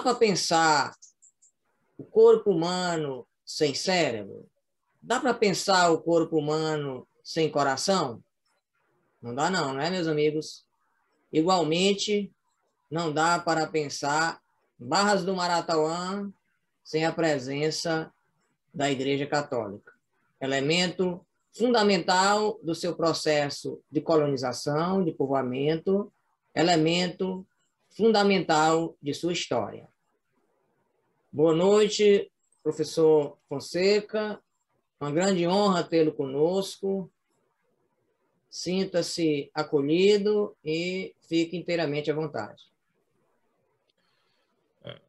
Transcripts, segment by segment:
para pensar o corpo humano sem cérebro? Dá para pensar o corpo humano sem coração? Não dá não, né, meus amigos? Igualmente, não dá para pensar Barras do Maratauã sem a presença da Igreja Católica. Elemento fundamental do seu processo de colonização, de povoamento, elemento fundamental de sua história. Boa noite, professor Fonseca. Uma grande honra tê-lo conosco. Sinta-se acolhido e fique inteiramente à vontade.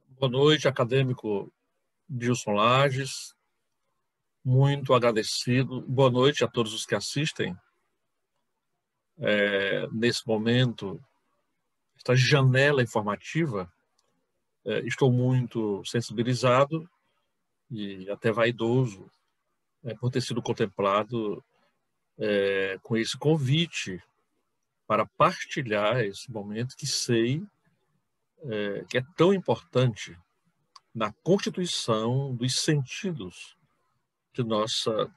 Boa noite, acadêmico Dilson Lages. Muito agradecido. Boa noite a todos os que assistem. Nesse momento, esta janela informativa, estou muito sensibilizado e até vaidoso por ter sido contemplado com esse convite para partilhar esse momento que sei que é tão importante na constituição dos sentidos de nossa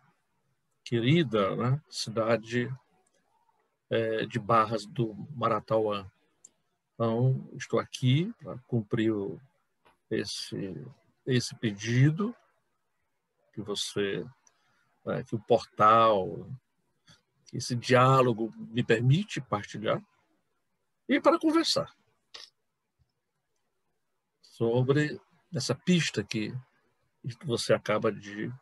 querida, né, cidade de Barras do Maratauã. Então, estou aqui para cumprir esse pedido que que o portal, que esse diálogo me permite partilhar, e para conversar sobre essa pista que você acaba de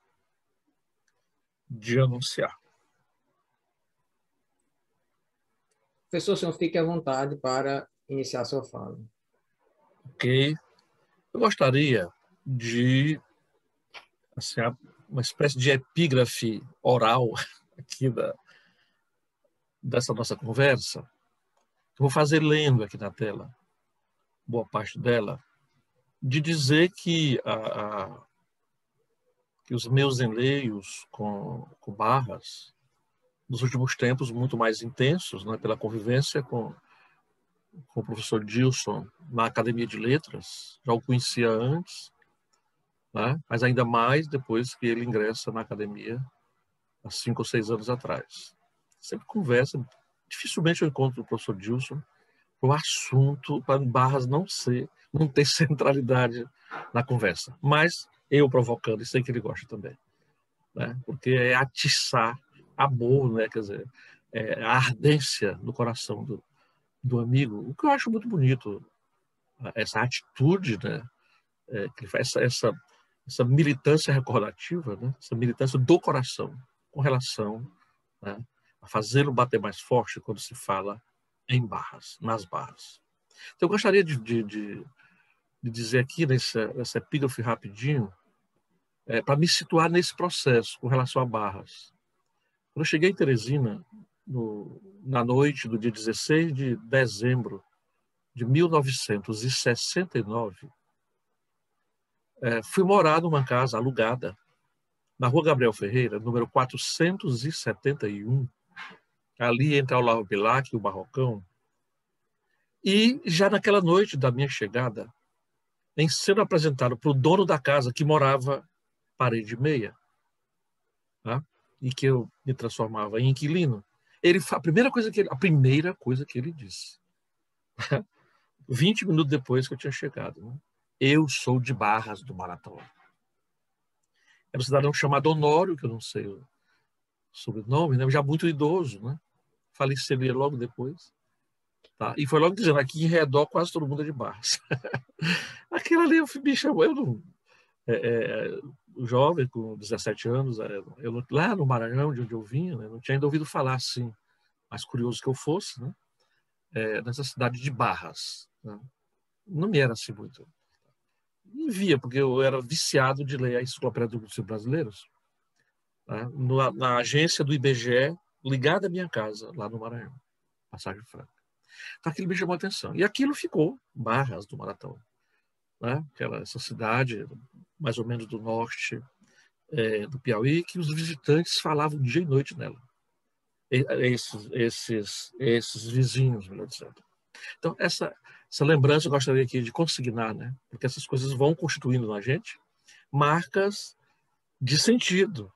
anunciar. Professor, o senhor fique à vontade para iniciar sua fala. Ok. Eu gostaria de, assim, uma espécie de epígrafe oral aqui dessa nossa conversa. Eu vou fazer lendo aqui na tela, boa parte dela, de dizer que os meus enleios com Barras, nos últimos tempos, muito mais intensos, né, pela convivência com o professor Dilson na Academia de Letras, já o conhecia antes, né, mas ainda mais depois que ele ingressa na academia há 5 ou 6 anos atrás. Sempre conversa, dificilmente eu encontro o professor Dilson o assunto para Barras não ter centralidade na conversa. Mas eu provocando, e sei que ele gosta também, né? Porque é atiçar amor, né? Quer dizer, a ardência no coração do amigo, o que eu acho muito bonito, essa atitude, né? Que faz essa militância recordativa, né? Essa militância do coração com relação, né, a fazê-lo bater mais forte quando se fala em Barras, nas Barras. Então, eu gostaria de dizer aqui, nessa epígrafe rapidinho, para me situar nesse processo com relação a Barras. Quando eu cheguei em Teresina, na noite do dia 16 de dezembro de 1969, fui morar numa casa alugada, na Rua Gabriel Ferreira, número 471, ali entre a Olavo Bilac e o Barrocão. E já naquela noite da minha chegada, em sendo apresentado para o dono da casa, que morava parede meia, tá? E que eu me transformava em inquilino, a primeira coisa que ele disse, 20 minutos depois que eu tinha chegado, né? Eu sou de Barras do Maratauã. Era um cidadão chamado Honório, que eu não sei o sobrenome, né? Já muito idoso, né? Faleceria logo depois. Tá? E foi logo dizendo, aqui em redor quase todo mundo é de Barras. Aquilo ali me chamou, eu não... jovem, com 17 anos, lá no Maranhão, de onde eu vinha, né? Não tinha ainda ouvido falar assim, mais curioso que eu fosse, né? Nessa cidade de Barras. Né? Não me era assim muito. Não via, porque eu era viciado de ler a Enciclopédia dos Brasileiros, né? Na agência do IBGE, ligada à minha casa, lá no Maranhão, Passagem Franca. Então aquilo me chamou a atenção. E aquilo ficou, Barras do Maratauã, né? Essa cidade, mais ou menos do norte do Piauí, que os visitantes falavam dia e noite nela. Esses vizinhos, melhor dizendo. Então, essa Essa lembrança eu gostaria aqui de consignar, né? Porque essas coisas vão constituindo na gente marcas de sentido,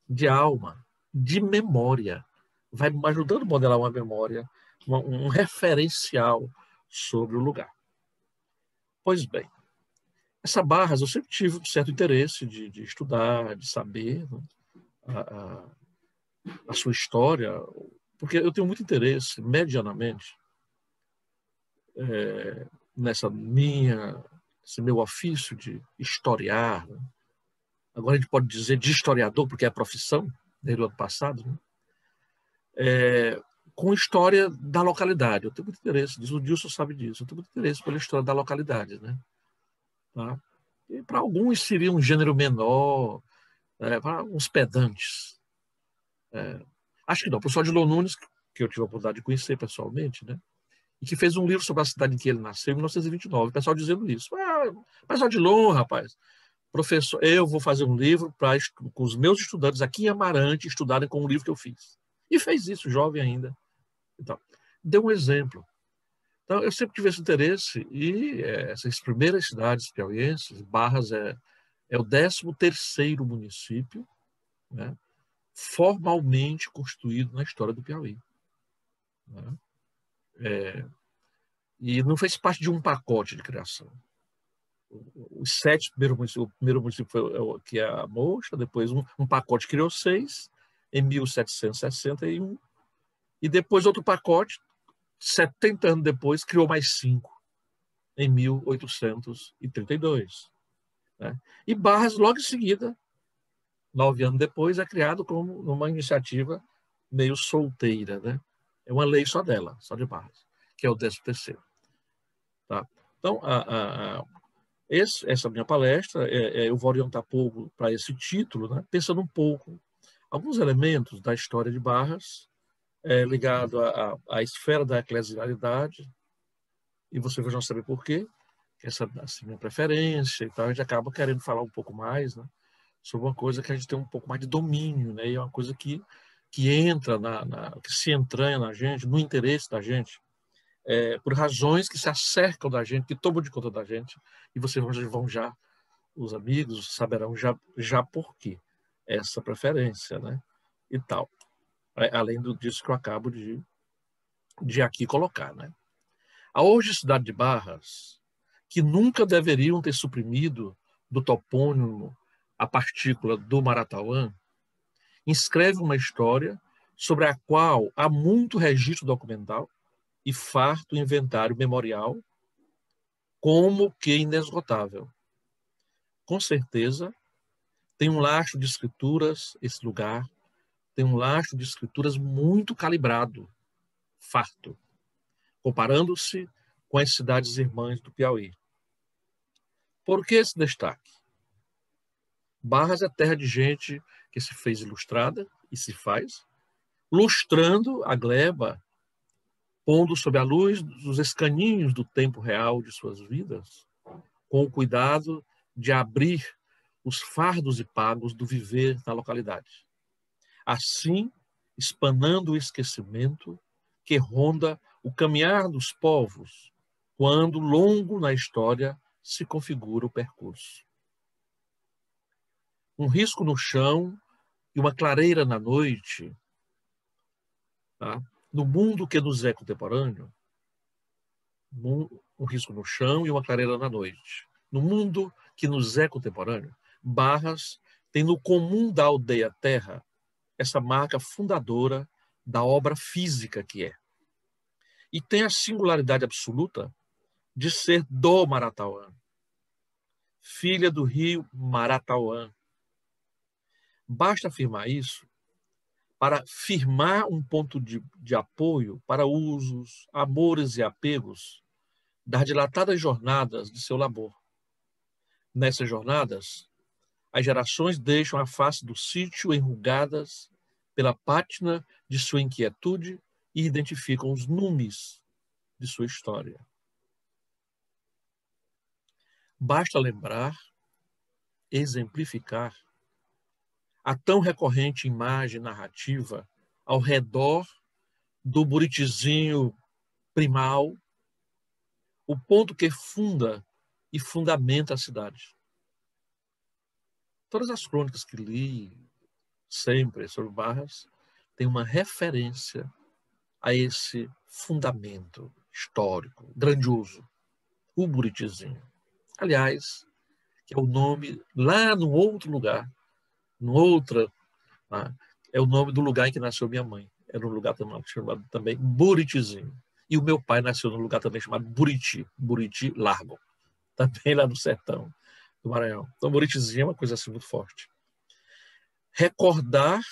de alma, de memória. Vai ajudando a modelar uma memória, um referencial sobre o lugar. Pois bem, essa Barras eu sempre tive um certo interesse de estudar, de saber, né, a sua história, porque eu tenho muito interesse, medianamente, esse meu ofício de historiar, né? Agora a gente pode dizer de historiador, porque é a profissão, desde o ano passado, né? Com história da localidade. Eu tenho muito interesse disso, o Dilson sabe disso, eu tenho muito interesse pela história da localidade, né? Tá? E para alguns seria um gênero menor, para uns pedantes. Acho que não. O professor Odilon Nunes, que eu tive a oportunidade de conhecer pessoalmente, né? E que fez um livro sobre a cidade em que ele nasceu, em 1929. O pessoal dizendo isso. Mas Odilon, rapaz, professor, eu vou fazer um livro para com os meus estudantes aqui em Amarante estudarem com o livro que eu fiz. E fez isso, jovem ainda. Então, deu um exemplo. Então, eu sempre tive esse interesse e essas primeiras cidades piauienses, Barras é o 13º município, né, formalmente constituído na história do Piauí. Né? E não fez parte de um pacote de criação. Os 7 primeiros municípios, o primeiro município foi que é a Mocha, depois um pacote criou 6 em 1761, e depois outro pacote, 70 anos depois, criou mais 5 em 1832. Né? E Barras, logo em seguida, 9 anos depois, é criado como uma iniciativa meio solteira. Né? É uma lei só dela, só de Barras, que é o 13º. Tá? Então, essa minha palestra, eu vou orientar pouco para esse título, né? Pensando um pouco alguns elementos da história de Barras, ligado à esfera da eclesialidade, e você vai já saber por quê, que essa assim, minha preferência e tal, a gente acaba querendo falar um pouco mais, né, sobre uma coisa que a gente tem um pouco mais de domínio, né, e é uma coisa que entra, que se entranha na gente, no interesse da gente, por razões que se acercam da gente, que tomam de conta da gente, e vocês vão já, os amigos saberão já por quê essa preferência, né, e tal. Além disso que eu acabo de aqui colocar, né. A hoje cidade de Barras, que nunca deveriam ter suprimido do topônimo a partícula do Maratauã, inscreve uma história sobre a qual há muito registro documental e farto inventário memorial, como que inesgotável. Com certeza, tem um lastro de escrituras, esse lugar, tem um lastro de escrituras muito calibrado, farto, comparando-se com as cidades irmãs do Piauí. Por que esse destaque? Barras é terra de gente que se fez ilustrada e se faz, lustrando a gleba, pondo sob a luz dos escaninhos do tempo real de suas vidas, com o cuidado de abrir os fardos e pagos do viver na localidade. Assim, espanando o esquecimento que ronda o caminhar dos povos, quando longo na história se configura o percurso. Um risco no chão e uma clareira na noite, tá? No mundo que nos é contemporâneo, um risco no chão e uma clareira na noite. No mundo que nos é contemporâneo, Barras tem no comum da aldeia terra essa marca fundadora da obra física que é. E tem a singularidade absoluta de ser do Maratauã, filha do rio Maratauã. Basta afirmar isso para firmar um ponto de apoio para usos, amores e apegos das dilatadas jornadas de seu labor. Nessas jornadas, as gerações deixam a face do sítio enrugadas pela pátina de sua inquietude e identificam os numes de sua história. Basta lembrar, exemplificar a tão recorrente imagem narrativa ao redor do buritizinho primal, o ponto que funda e fundamenta a cidade. Todas as crônicas que li sempre sobre Barras têm uma referência a esse fundamento histórico, grandioso, o Buritizinho. Aliás, que é o nome lá no outro lugar, no outra, tá? É o nome do lugar em que nasceu minha mãe. Era um lugar chamado também Buritizinho. E o meu pai nasceu num lugar também chamado Buriti, Buriti Largo, também lá no sertão do Maranhão. Então, Buritizinho é uma coisa assim muito forte. Recordar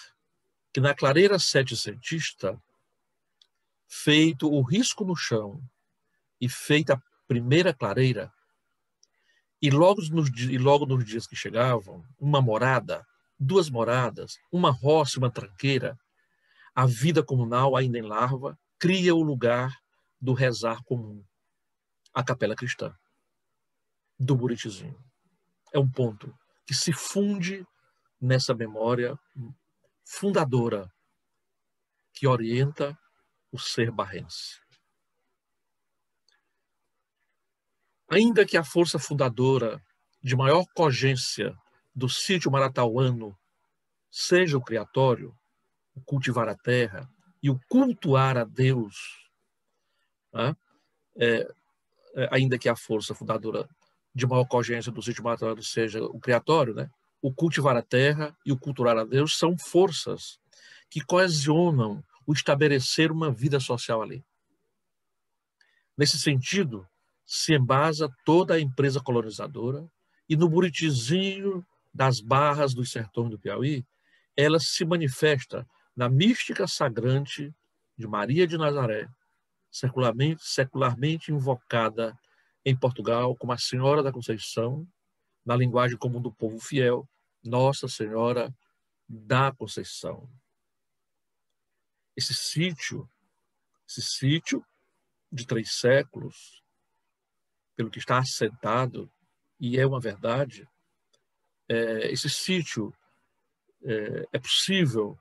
que na clareira setecentista, feito o risco no chão e feita a primeira clareira, e logo nos dias que chegavam, uma morada, 2 moradas, uma roça e uma tranqueira, a vida comunal, ainda em larva, cria o lugar do rezar comum, a capela cristã, do Buritizinho. É um ponto que se funde nessa memória fundadora que orienta o ser barrense. Ainda que a força fundadora de maior cogência do sítio maratauano seja o criatório, o cultivar a terra e o cultuar a Deus, né? Ainda que a força fundadora de maior cogência do sítio maratauano seja o criatório, né? O cultivar a terra e o cultuar a Deus são forças que coesionam o estabelecer uma vida social ali. Nesse sentido, se embasa toda a empresa colonizadora e no Buritizinho das Barras dos Sertões do Piauí, ela se manifesta na mística sagrante de Maria de Nazaré, secularmente invocada em Portugal como a Senhora da Conceição, na linguagem comum do povo fiel, Nossa Senhora da Conceição. Esse sítio de 3 séculos, pelo que está assentado, e é uma verdade, esse sítio é possível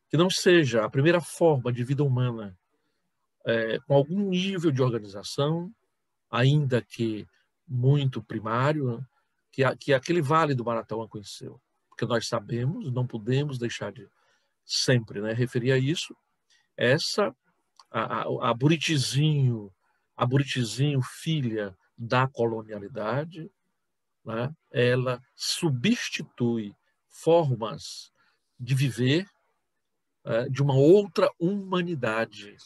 que não seja a primeira forma de vida humana com algum nível de organização, ainda que muito primário, que aquele vale do Maratauã conheceu. Porque nós sabemos, não podemos deixar de sempre, né, referir a isso, a Buritizinho, filha da colonialidade, né, ela substitui formas de viver de uma outra humanidade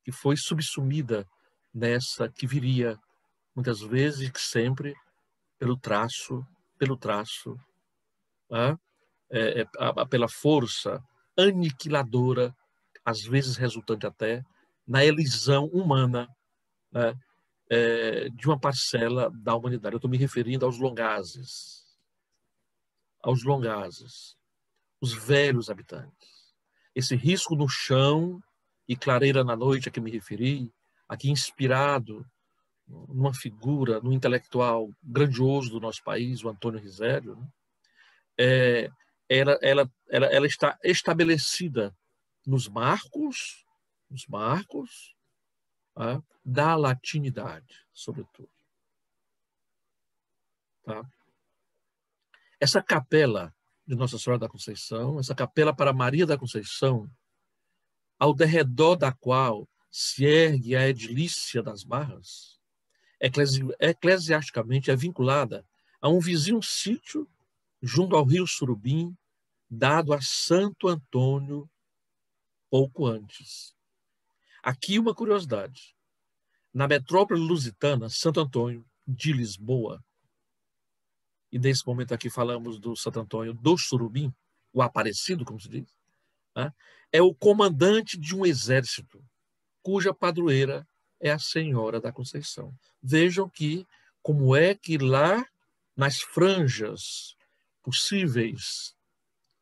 que foi subsumida nessa que viria muitas vezes e sempre pelo traço, pela força aniquiladora, às vezes resultante até na elisão humana, né, de uma parcela da humanidade. Eu estou me referindo aos longazes, os velhos habitantes. Esse risco no chão e clareira na noite a que me referi, aqui inspirado numa figura, num intelectual grandioso do nosso país, o Antônio Risério, né? Ela está estabelecida nos marcos da latinidade, sobretudo. Tá? Essa capela de Nossa Senhora da Conceição, essa capela para Maria da Conceição, ao derredor da qual se ergue a edilícia das Barras, eclesiasticamente é vinculada a um vizinho sítio junto ao rio Surubim, dado a Santo Antônio pouco antes. Aqui uma curiosidade. Na metrópole lusitana, Santo Antônio de Lisboa, e nesse momento aqui falamos do Santo Antônio do Surubim, o Aparecido, como se diz, né? É o comandante de um exército, cuja padroeira é a Senhora da Conceição. Vejam como é que lá nas franjas possíveis,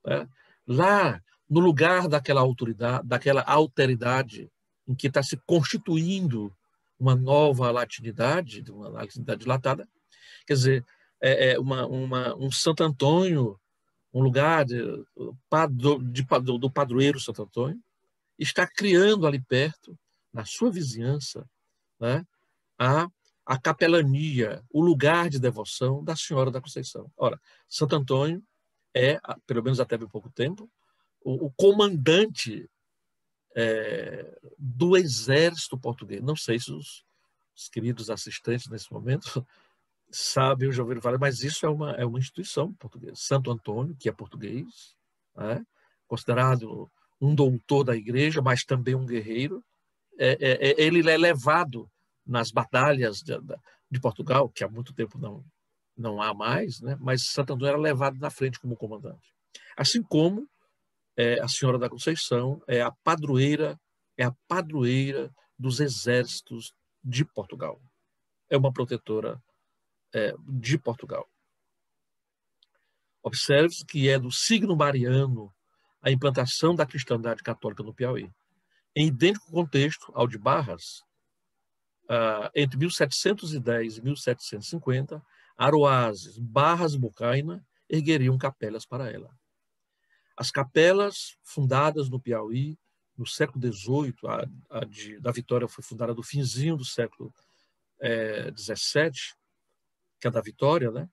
né, lá no lugar daquela autoridade, daquela alteridade em que está se constituindo uma nova latinidade, uma latinidade dilatada, quer dizer, um Santo Antônio, um lugar do padroeiro Santo Antônio, está criando ali perto, na sua vizinhança, né, a capelania, o lugar de devoção da Senhora da Conceição. Ora, Santo Antônio é, pelo menos até bem pouco tempo, o comandante do exército português. Não sei se os queridos assistentes nesse momento sabem ou já ouviram falar, mas isso é uma instituição portuguesa. Santo Antônio, que é português, né? Considerado um doutor da igreja, mas também um guerreiro. Ele é levado nas batalhas de Portugal, que há muito tempo não há mais, né? Mas Santo Antônio era levado na frente como comandante. Assim como a Senhora da Conceição é a padroeira dos exércitos de Portugal. É uma protetora de Portugal. Observe-se que é do signo mariano a implantação da cristandade católica no Piauí. Em idêntico contexto ao de Barras, entre 1710 e 1750, Aroazes, Barras e Bocaina ergueriam capelas para ela. As capelas fundadas no Piauí no século XVIII, da Vitória foi fundada no finzinho do século XVII, que é da Vitória, né?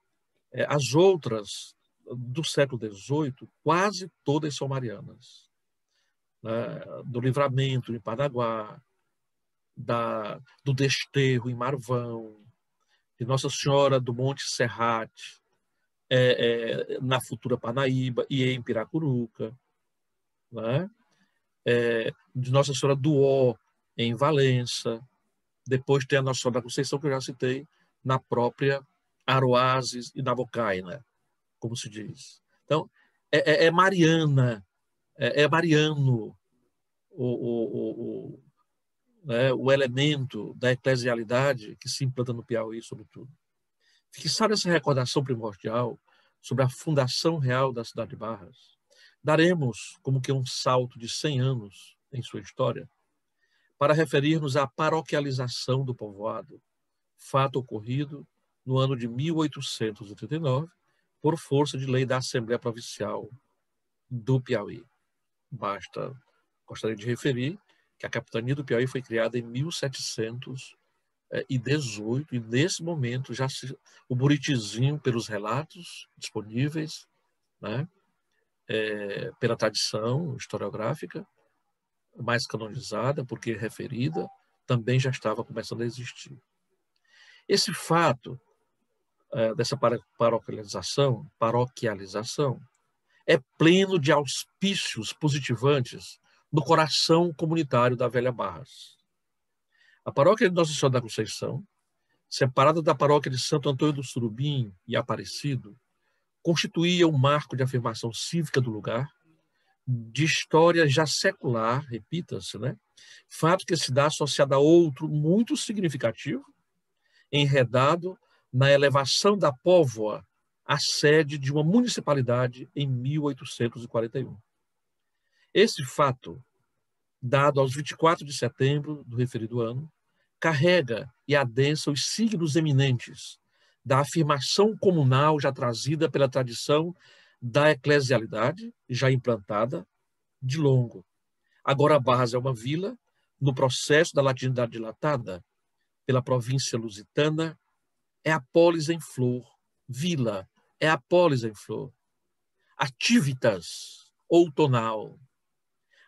As outras do século XVIII, quase todas são marianas. Né? Do Livramento, em Paranaguá, do Desterro, em Marvão, de Nossa Senhora do Monte Serrate, na futura Parnaíba e em Piracuruca, né? De Nossa Senhora do Ó, em Valença. Depois tem a Nossa Senhora da Conceição, que eu já citei, na própria Aroazes e na Bocaina, como se diz. Então, Mariana, Mariano o elemento da eclesialidade que se implanta no Piauí, sobretudo. Fixar essa recordação primordial sobre a fundação real da cidade de Barras, daremos como que um salto de 100 anos em sua história para referir-nos à paroquialização do povoado, fato ocorrido no ano de 1839, por força de lei da Assembleia Provincial do Piauí. Gostaria de referir que a capitania do Piauí foi criada em 1718 e nesse momento já o Buritizinho, pelos relatos disponíveis, né, pela tradição historiográfica mais canonizada, porque referida, também já estava começando a existir. Esse fato dessa paroquialização é pleno de auspícios positivantes no coração comunitário da velha Barras. A paróquia de Nossa Senhora da Conceição, separada da paróquia de Santo Antônio do Surubim e Aparecido, constituía um marco de afirmação cívica do lugar, de história já secular, repita-se, né? Fato que se dá associado a outro muito significativo, enredado na elevação da Póvoa à sede de uma municipalidade em 1841. Esse fato, dado aos 24 de setembro do referido ano, carrega e adensa os signos eminentes da afirmação comunal já trazida pela tradição da eclesialidade, já implantada, de longo. Agora Barras é uma vila, no processo da latinidade dilatada pela província lusitana, é a polis em flor. Vila é a polis em flor. Ativitas, outonal.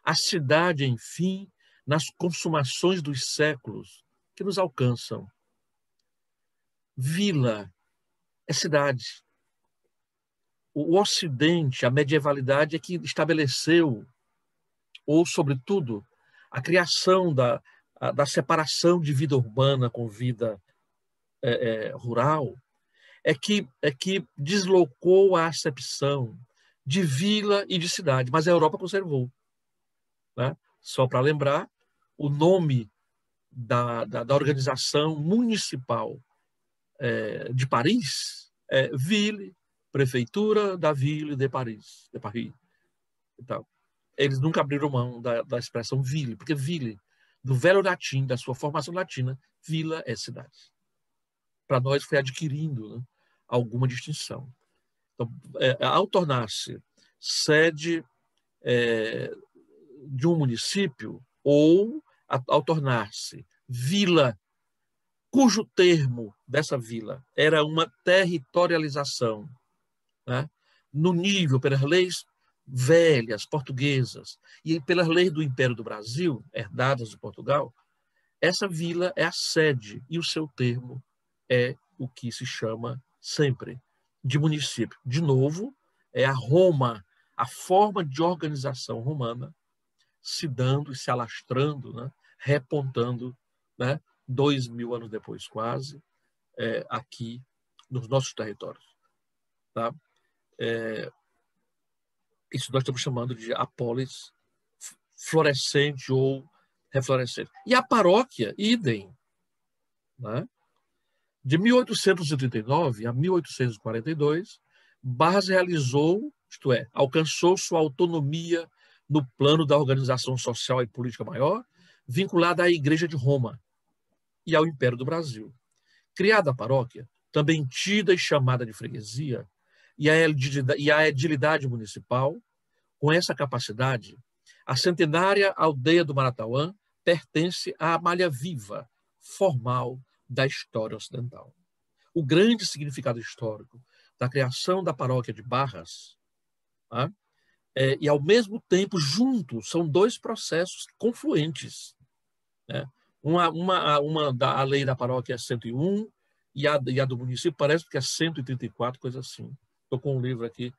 A cidade, enfim, nas consumações dos séculos que nos alcançam. Vila é cidade. O Ocidente, a medievalidade é que estabeleceu, ou, sobretudo, a criação da separação de vida urbana com vida rural, é que deslocou a acepção de vila e de cidade, mas a Europa conservou. Né? Só para lembrar, o nome da organização municipal de Paris é Ville, Prefeitura da Ville de Paris. Então, eles nunca abriram mão da expressão ville, porque ville, do velho latim, da sua formação latina, vila é cidade. Para nós foi adquirindo, né, alguma distinção. Então, ao tornar-se sede de um município ou ao tornar-se vila cujo termo dessa vila era uma territorialização, né, no nível, pelas leis velhas, portuguesas, e pelas leis do Império do Brasil, herdadas de Portugal, essa vila é a sede e o seu termo é o que se chama sempre de município. De novo, é a Roma, a forma de organização romana se dando e se alastrando, né, repontando, né, 2000 anos depois quase, aqui nos nossos territórios. Tá? Isso nós estamos chamando de a polis florescente ou reflorescente. E a paróquia, idem. Né? De 1839 a 1842, Barras realizou, isto é, alcançou sua autonomia no plano da organização social e política maior, vinculada à Igreja de Roma e ao Império do Brasil. Criada a paróquia, também tida e chamada de freguesia, e a edilidade municipal, com essa capacidade, a centenária aldeia do Maratauã pertence à malha viva, formal, da história ocidental. O grande significado histórico da criação da paróquia de Barras, tá? E ao mesmo tempo, juntos, são dois processos confluentes. Né? A lei da paróquia é 101 e a do município parece que é 134, coisa assim. Estou com um livro aqui,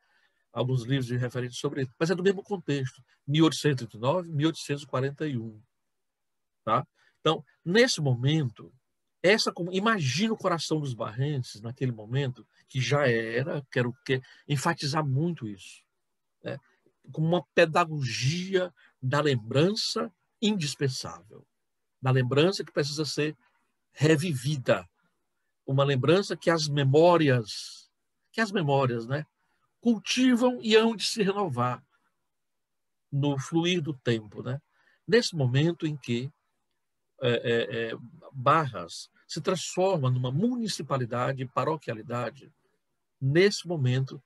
alguns livros de referência sobre isso, mas é do mesmo contexto, 1839, 1841. Tá? Então, nesse momento, imagina o coração dos barrenses naquele momento, que já era, quero enfatizar muito isso, né? Com uma pedagogia da lembrança indispensável, da lembrança que precisa ser revivida, uma lembrança que as memórias, né, cultivam e hão de se renovar no fluir do tempo, né? Nesse momento em que Barras se transforma numa municipalidade e paroquialidade, nesse momento,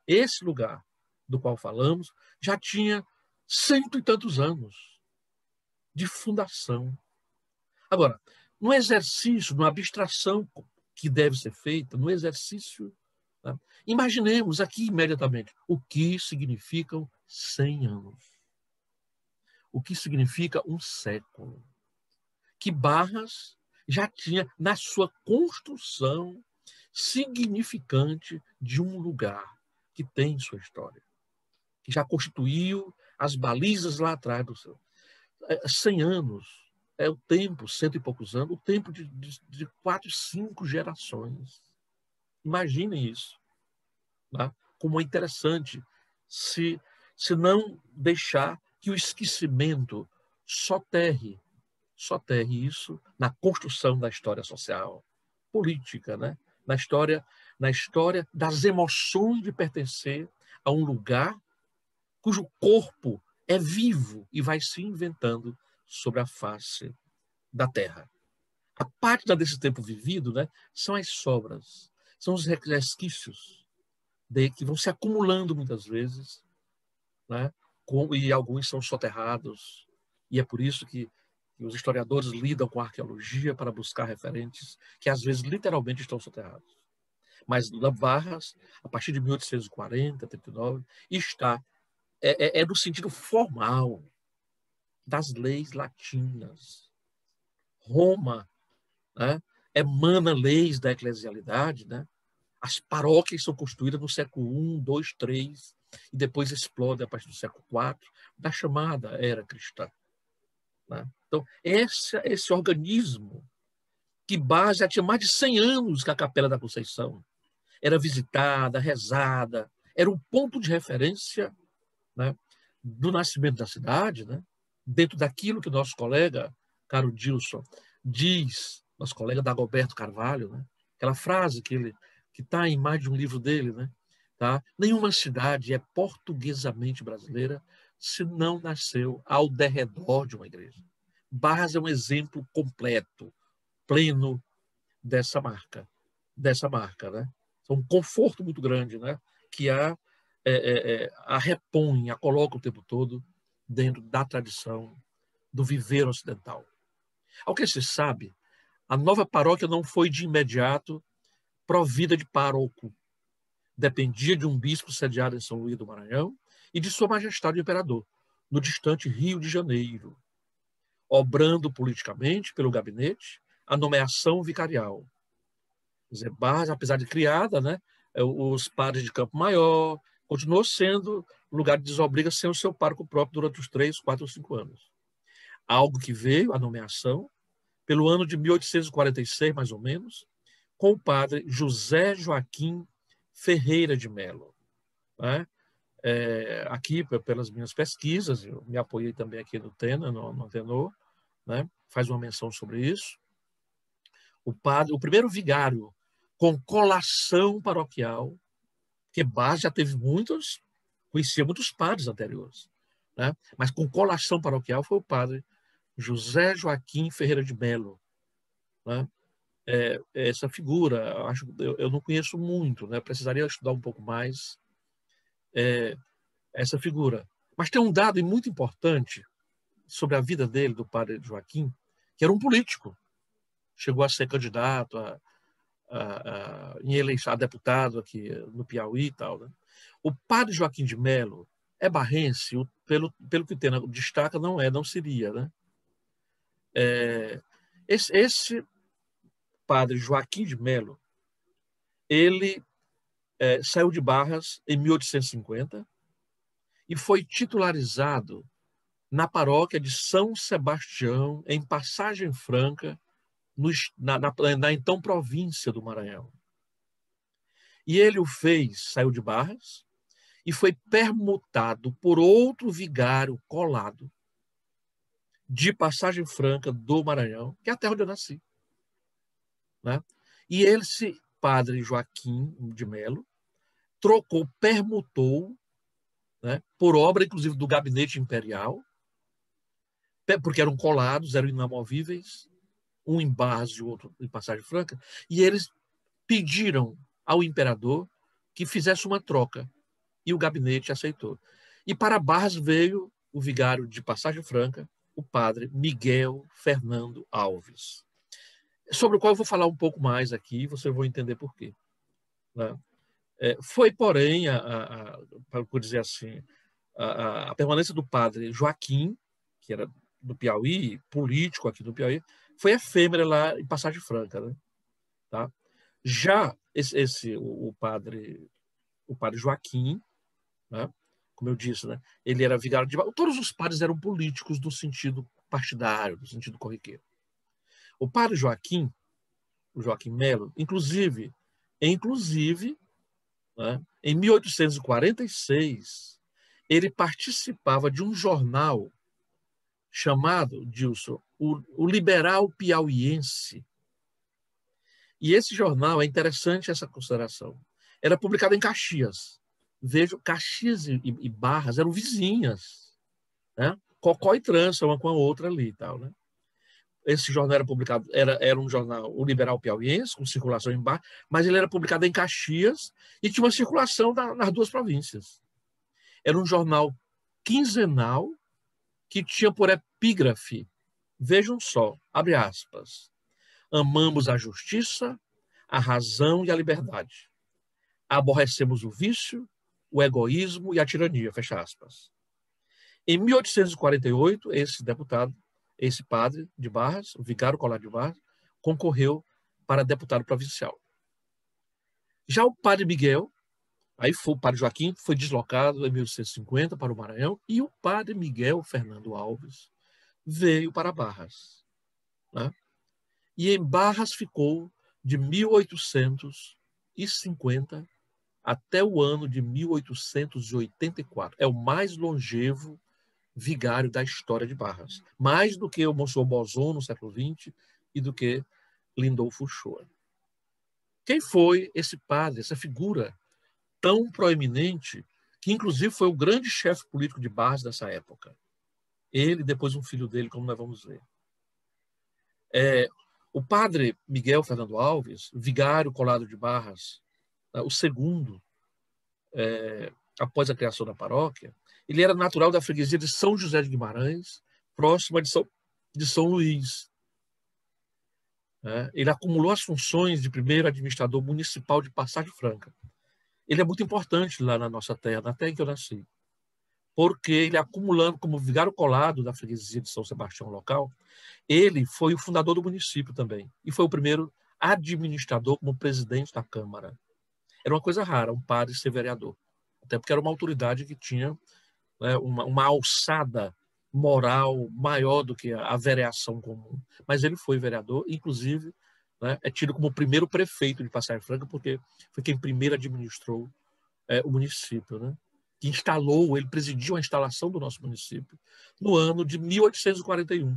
esse lugar do qual falamos, já tinha 100 e tantos anos de fundação. Agora, no exercício, numa abstração que deve ser feita, no exercício, tá? Imaginemos aqui imediatamente o que significam 100 anos. O que significa um século. Que Barras já tinha na sua construção significante de um lugar que tem sua história, que já constituiu as balizas lá atrás do seu. 100 anos é o tempo, 100 e poucos anos, o tempo de 4, 5 gerações. Imaginem isso. Tá? Como é interessante se não deixar que o esquecimento soterre isso na construção da história social, política, né? na história das emoções de pertencer a um lugar cujo corpo é vivo e vai se inventando sobre a face da terra. A pátina desse tempo vivido, né, são as sobras, são os resquícios que vão se acumulando muitas vezes, né, e alguns são soterrados, e é por isso que os historiadores lidam com a arqueologia para buscar referentes que às vezes literalmente estão soterrados. Mas Barras, a partir de 1840, 39, está no sentido formal das leis latinas. Roma, né, emana leis da eclesialidade, né? As paróquias são construídas no século I, II, III, e depois explodem a partir do século IV, da chamada Era Cristã. Né? Então, esse organismo, que Barras já tinha mais de 100 anos que a Capela da Conceição era visitada, rezada, era um ponto de referência, né, do nascimento da cidade, né, dentro daquilo que o nosso colega, caro Dilson, diz, nosso colega Dagoberto Carvalho, né, aquela frase que está em mais de um livro dele, né, tá? Nenhuma cidade é portuguesamente brasileira se não nasceu ao derredor de uma igreja. Barras é um exemplo completo, pleno dessa marca, né? É um conforto muito grande, né? Que a repõe, a coloca o tempo todo dentro da tradição do viver ocidental. Ao que se sabe, A nova paróquia não foi de imediato provida de pároco. Dependia de um bispo sediado em São Luís do Maranhão e de Sua Majestade o Imperador, no distante Rio de Janeiro, obrando politicamente pelo gabinete a nomeação vicarial. Quer dizer, apesar de criada, né, os padres de Campo Maior, continuou sendo lugar de desobriga sem o seu pároco próprio durante os 3, 4 ou 5 anos. Algo que veio, a nomeação, pelo ano de 1846, mais ou menos, com o padre José Joaquim Ferreira de Melo. Né? Aqui, pelas minhas pesquisas, eu me apoiei também aqui no Tena, no Antenor, né? Faz uma menção sobre isso. O primeiro vigário com colação paroquial, que Barras já teve conhecia muitos padres anteriores, né? Mas com colação paroquial foi o padre José Joaquim Ferreira de Melo. Né? Essa figura, eu não conheço muito, né? Precisaria estudar um pouco mais essa figura. Mas tem um dado muito importante sobre a vida dele, do padre Joaquim, que era um político. Chegou a ser candidato em eleição a deputado aqui no Piauí e tal. Né? O padre Joaquim de Melo é barrense, pelo que o Tena destaca, não seria. Né? Esse padre Joaquim de Melo, ele saiu de Barras em 1850 e foi titularizado na paróquia de São Sebastião, em Passagem Franca, na então província do Maranhão. E ele saiu de Barras e foi permutado por outro vigário colado de Passagem Franca do Maranhão, que é a terra onde eu nasci. Né? E esse padre Joaquim de Melo permutou, né, por obra, inclusive, do gabinete imperial, porque eram colados, eram inamovíveis, um em Barras e o outro em Passagem Franca, e eles pediram ao imperador que fizesse uma troca, e o gabinete aceitou. E para Barras veio o vigário de Passagem Franca, o padre Miguel Fernando Alves, sobre o qual eu vou falar um pouco mais aqui, você vai entender por quê. Né? Foi, porém, por dizer assim, a permanência do padre Joaquim, que era do Piauí, político aqui do Piauí, foi efêmera lá em Passagem Franca. Né? Tá? Já o padre Joaquim, né? Como eu disse, né? Ele era vigário de... Todos os padres eram políticos no sentido partidário, no sentido corriqueiro. O padre Joaquim, o Joaquim Melo, inclusive, né? Em 1846, ele participava de um jornal chamado, Dilson, o Liberal Piauiense. E esse jornal, é interessante essa consideração, era publicado em Caxias. Vejo, Caxias e Barras eram vizinhas. Né? Cocó e trança, uma com a outra ali e tal. Né? Esse jornal era publicado, era um jornal, o Liberal Piauiense, com circulação em Barras, mas ele era publicado em Caxias e tinha uma circulação nas duas províncias. Era um jornal quinzenal que tinha por epígrafe, vejam só, abre aspas, amamos a justiça, a razão e a liberdade. Aborrecemos o vício, o egoísmo e a tirania, fecha aspas. Em 1848, esse padre de Barras, o vigário colar de Barras, concorreu para deputado provincial. Já o padre Miguel, o padre Joaquim foi deslocado em 1850 para o Maranhão e o padre Miguel Fernando Alves veio para Barras. Né? E em Barras ficou de 1850 até o ano de 1884. É o mais longevo vigário da história de Barras. Mais do que o Monsenhor Bozon no século XX e do que Lindolfo Uchoa. Quem foi esse padre, essa figura tão proeminente, que inclusive foi o grande chefe político de Barras dessa época? Ele e depois um filho dele, como nós vamos ver. O padre Miguel Fernando Alves, vigário colado de Barras, o segundo, após a criação da paróquia, ele era natural da freguesia de São José de Guimarães, próxima de São Luís. né? Ele acumulou as funções de primeiro administrador municipal de Passagem Franca. Ele é muito importante lá na nossa terra, na terra em que eu nasci, porque ele acumulando como vigário colado da freguesia de São Sebastião local, ele foi o fundador do município também, e foi o primeiro administrador como presidente da Câmara. Era uma coisa rara, um padre ser vereador, até porque era uma autoridade que tinha, né, uma alçada moral maior do que a vereação comum. Mas ele foi vereador, inclusive, né, é tido como o primeiro prefeito de Passagem Franca, porque foi quem primeiro administrou o município, né? Que instalou, ele presidiu a instalação do nosso município no ano de 1841,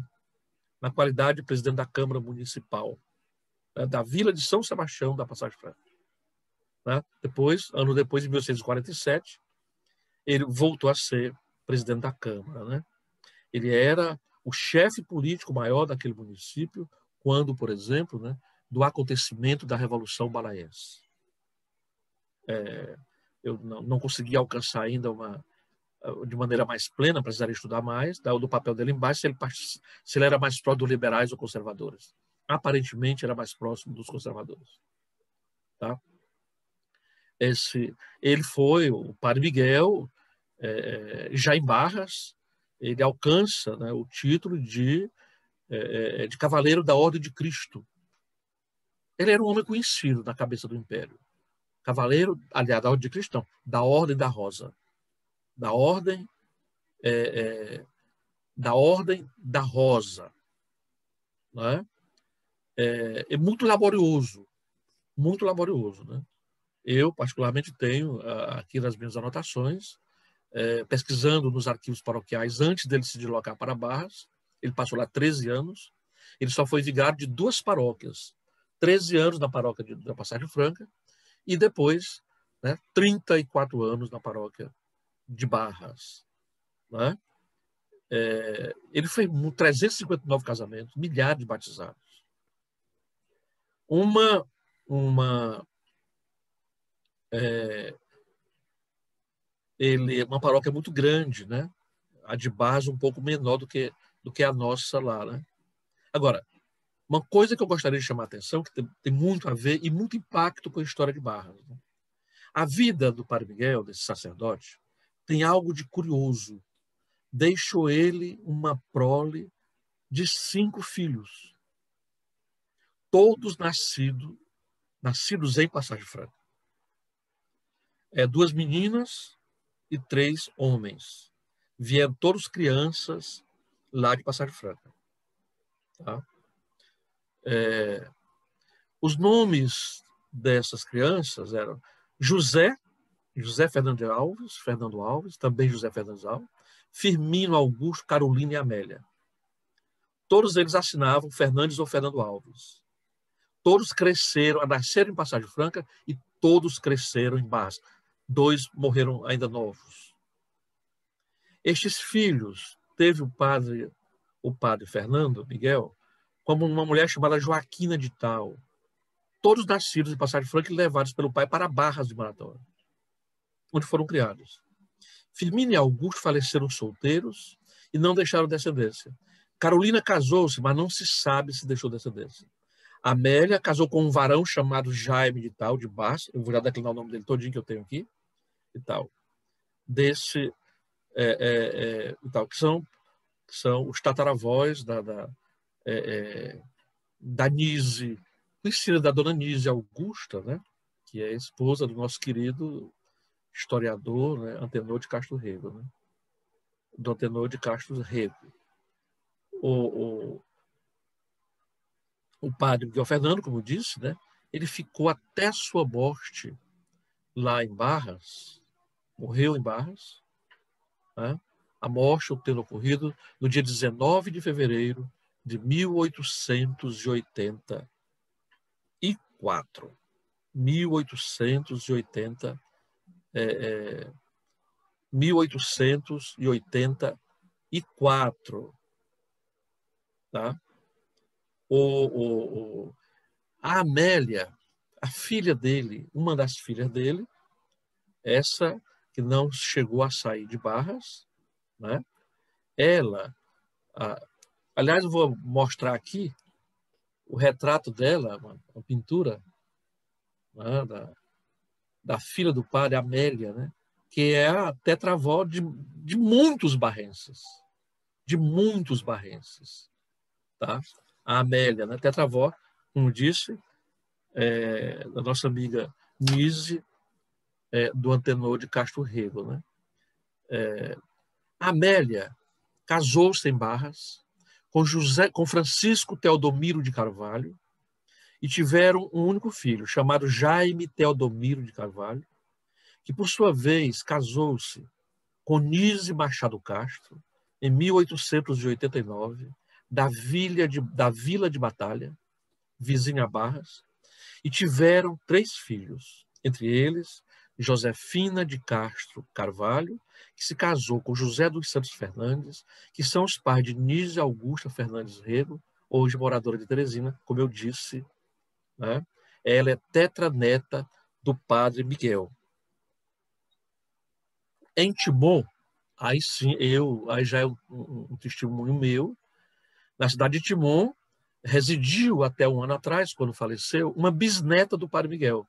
na qualidade de presidente da Câmara Municipal, né, da Vila de São Sebastião da Passagem Franca. Né? Ano depois, em 1847, ele voltou a ser presidente da Câmara. Né? Ele era o chefe político maior daquele município quando, por exemplo, né, do acontecimento da Revolução Balaense. Eu não consegui alcançar ainda de maneira mais plena, precisaria estudar mais, do papel dele embaixo, se ele era mais próximo dos liberais ou conservadores. Aparentemente, era mais próximo dos conservadores. Tá? Ele foi, o Padre Miguel, já em Barras, ele alcança, né, o título de Cavaleiro da Ordem de Cristo. Ele era um homem conhecido na cabeça do Império. Cavaleiro, aliás, da Ordem de Cristo, não, da Ordem da Rosa. Da Ordem da Rosa. Né? É muito laborioso. Muito laborioso. Né? Eu, particularmente, tenho aqui nas minhas anotações, pesquisando nos arquivos paroquiais antes dele se deslocar para Barras. Ele passou lá 13 anos. Ele só foi vigário de 2 paróquias. 13 anos na paróquia da Passagem Franca e depois, né, 34 anos na paróquia de Barras. Né? Ele fez 359 casamentos, milhares de batizados. Uma paróquia muito grande, né? A de Barras um pouco menor do que a nossa lá. Né? Agora, uma coisa que eu gostaria de chamar a atenção, que tem muito a ver e muito impacto com a história de Barras. Né? A vida do Padre Miguel, desse sacerdote, tem algo de curioso. Deixou ele uma prole de 5 filhos, todos nascidos em Passagem Franca. 2 meninas e 3 homens. Vieram todos crianças lá de Passagem Franca. Tá? Os nomes dessas crianças eram José Fernando Alves, também José Fernandes Alves, Firmino Augusto, Carolina e Amélia. Todos eles assinavam Fernandes ou Fernando Alves. Todos nasceram em Passagem Franca e todos cresceram em Barras. 2 morreram ainda novos. Estes filhos teve o padre Fernando Miguel, como uma mulher chamada Joaquina de Tal. Todos nascidos em Passagem Franca e levados pelo pai para Barras de Maratória, onde foram criados. Firmino e Augusto faleceram solteiros e não deixaram descendência. Carolina casou-se, mas não se sabe se deixou descendência. Amélia casou com um varão chamado Jaime de Tal, de Barras. Eu vou já declinar o nome dele todinho que eu tenho aqui. E tal. E tal, que são os tataravós da Nise, conhecida da dona Nise Augusta, né? Que é a esposa do nosso querido historiador, né? Antenor de Castro Rego. Né? Do Antenor de Castro Rego. O padre Miguel Fernando, como eu disse, né? Ele ficou até a sua morte lá em Barras, morreu em Barras, né? A morte tendo ocorrido no dia 19 de fevereiro de 1884. 1884. Tá? A Amélia, a filha dele, uma das filhas dele, essa que não chegou a sair de Barras, né? Ela, aliás, eu vou mostrar aqui o retrato dela, uma pintura, né, da filha do padre, Amélia, né, que é a tetravó de muitos barrenses. De muitos barrenses. Tá? A Amélia, né, tetravó, como disse, da nossa amiga Nise, do Antenor de Castro Rego. Né? A Amélia casou-se em Barras com Francisco Teodomiro de Carvalho e tiveram um único filho, chamado Jaime Teodomiro de Carvalho, que, por sua vez, casou-se com Nise Machado Castro, em 1889, da Vila de Batalha, vizinha a Barras, e tiveram 3 filhos, entre eles Josefina de Castro Carvalho, que se casou com José dos Santos Fernandes, que são os pais de Nise Augusta Fernandes Rego, hoje moradora de Teresina, como eu disse, né? Ela é tetraneta do padre Miguel. Em Timon, aí sim, aí já é um testemunho meu, na cidade de Timon, residiu até um ano atrás, quando faleceu, uma bisneta do padre Miguel,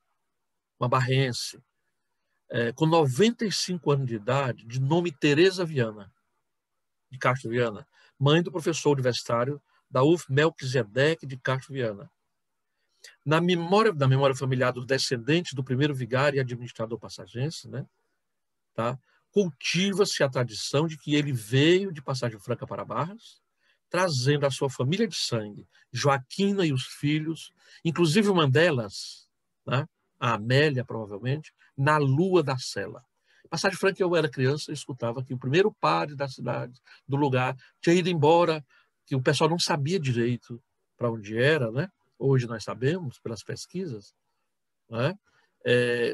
uma barrense, com 95 anos de idade, de nome Teresa Viana, de Castro Viana, mãe do professor universitário da UF Melquisedeque de Castro Viana. Na memória familiar dos descendentes do primeiro vigário e administrador passagense, né, tá, cultiva-se a tradição de que ele veio de Passagem Franca para Barras, trazendo a sua família de sangue, Joaquina e os filhos, inclusive uma delas, né, a Amélia, provavelmente, na lua da cela. Passagem Franca, eu era criança, eu escutava que o primeiro padre da cidade, do lugar, tinha ido embora, que o pessoal não sabia direito para onde era, né? Hoje nós sabemos, pelas pesquisas, né?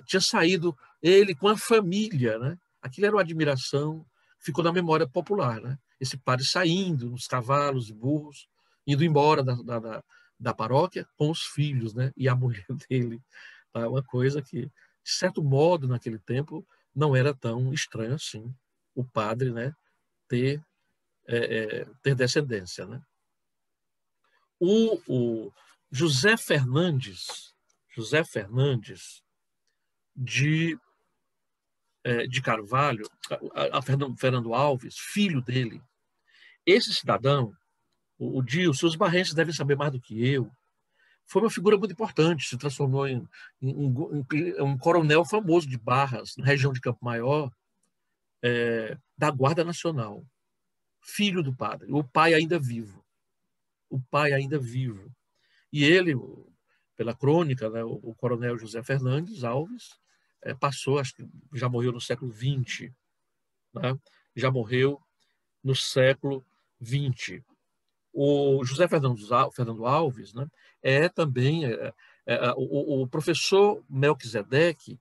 Tinha saído ele com a família, né? Aquilo era uma admiração, ficou na memória popular, né? Esse padre saindo nos cavalos e burros, indo embora da paróquia com os filhos, né? E a mulher dele. Tá? Uma coisa que, de certo modo, naquele tempo, não era tão estranho assim, o padre, né, ter descendência. Né? O José Fernandes de Carvalho, a Fernando Alves, filho dele, esse cidadão, o Dilson, os barrenses devem saber mais do que eu, foi uma figura muito importante, se transformou em um coronel famoso de Barras, na região de Campo Maior, da Guarda Nacional, filho do padre, o pai ainda vivo. E ele, pela crônica, né, o coronel José Fernandes Alves, passou, acho que já morreu no século XX, né? Já morreu no século XX. O José Fernando Alves, né, também o professor Melquisedeque,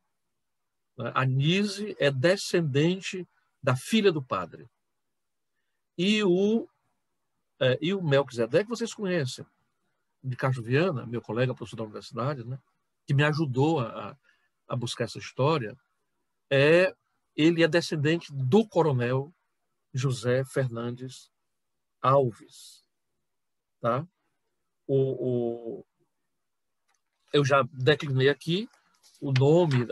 né, a Nise é descendente da filha do padre. E o Melquisedeque vocês conhecem, de Castro Viana, meu colega professor da universidade, né, que me ajudou a buscar essa história, ele é descendente do coronel José Fernandes Alves. Tá? Eu já declinei aqui o nome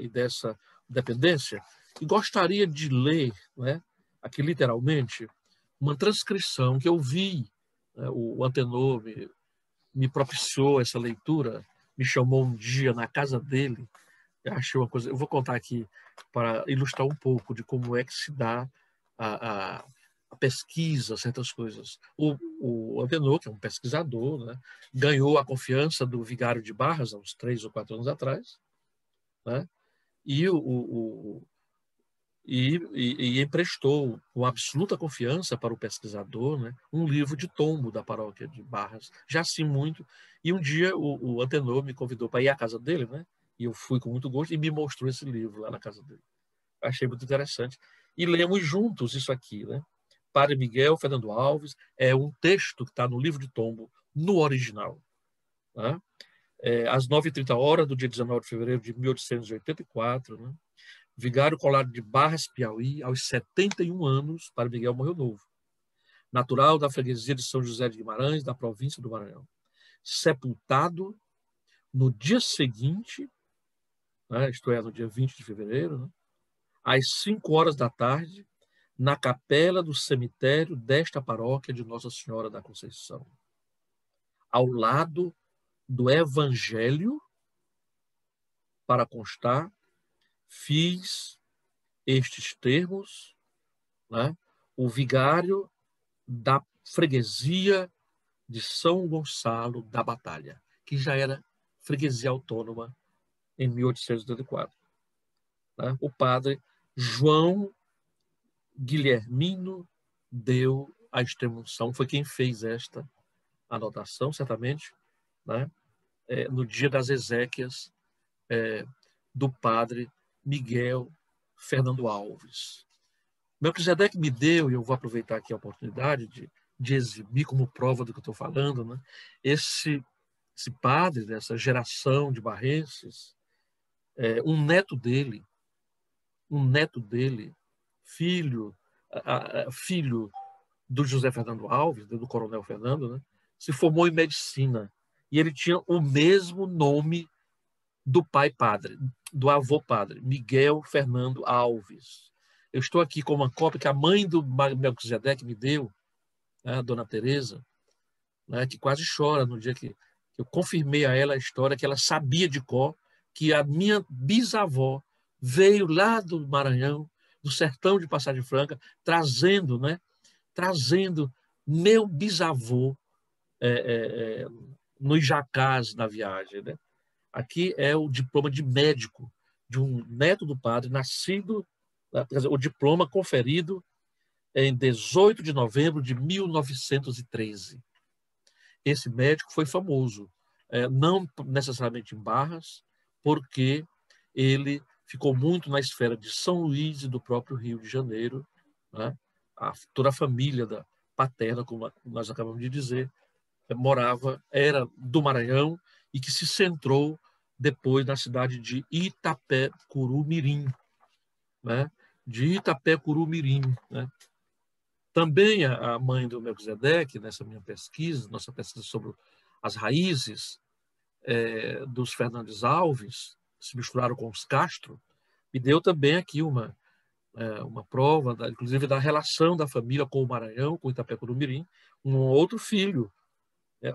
dessa dependência e gostaria de ler, né, aqui literalmente, uma transcrição que eu vi, né, o Antenor me propiciou essa leitura, me chamou um dia na casa dele, eu achei uma coisa, eu vou contar aqui para ilustrar um pouco de como é que se dá a pesquisa, certas coisas. O Antenor, que é um pesquisador, né, ganhou a confiança do vigário de Barras há uns 3 ou 4 anos atrás, né, e emprestou com absoluta confiança para o pesquisador, né, um livro de tombo da paróquia de Barras, já assim muito. E um dia o Antenor me convidou para ir à casa dele, né, e eu fui com muito gosto e me mostrou esse livro lá na casa dele. Achei muito interessante. E lemos juntos isso aqui, né? Padre Miguel Fernando Alves, é um texto que está no livro de tombo, no original. Né? Às 9h30 do dia 19 de fevereiro de 1884, né? Vigário colado de Barras, Piauí, aos 71 anos, Padre Miguel morreu novo. Natural da freguesia de São José de Guimarães, da província do Maranhão. sepultado no dia seguinte, né, isto é, no dia 20 de fevereiro, né, às 5 horas da tarde, na capela do cemitério desta paróquia de Nossa Senhora da Conceição, ao lado do Evangelho, para constar, fiz estes termos, né, o vigário da freguesia de São Gonçalo da Batalha, que já era freguesia autônoma em 1884. Né? O padre João Guilhermino deu a extrema-unção, foi quem fez esta anotação, certamente, né? No dia das exéquias do padre Miguel Fernando Alves. Melquisedeque me deu, e eu vou aproveitar aqui a oportunidade de exibir como prova do que eu estou falando, né? Esse padre dessa geração de barrenses, um neto dele, filho do José Fernando Alves, do Coronel Fernando, né? Se formou em medicina. E ele tinha o mesmo nome do pai padre, do avô padre, Miguel Fernando Alves. Eu estou aqui com uma cópia que a mãe do Melquisedeque me deu, né, a dona Teresa, né, que quase chora no dia que eu confirmei a ela a história, que ela sabia de cor, que a minha bisavó veio lá do Maranhão, do sertão de Passagem Franca, trazendo meu bisavô nos jacás na viagem. Né? Aqui é o diploma de médico de um neto do padre, nascido, quer dizer, o diploma conferido em 18 de novembro de 1913. Esse médico foi famoso, não necessariamente em Barras, porque ele ficou muito na esfera de São Luís e do próprio Rio de Janeiro, né? Toda a família da paterna, como nós acabamos de dizer, era do Maranhão e que se centrou depois na cidade de Itapé-Curumirim, né? Né? Também a mãe do Melquisedeque, nessa minha pesquisa, nossa pesquisa sobre as raízes dos Fernandes Alves, que se misturaram com os Castro, me deu também aqui uma prova, inclusive, da relação da família com o Maranhão, com Itapé-Curumirim, um outro filho,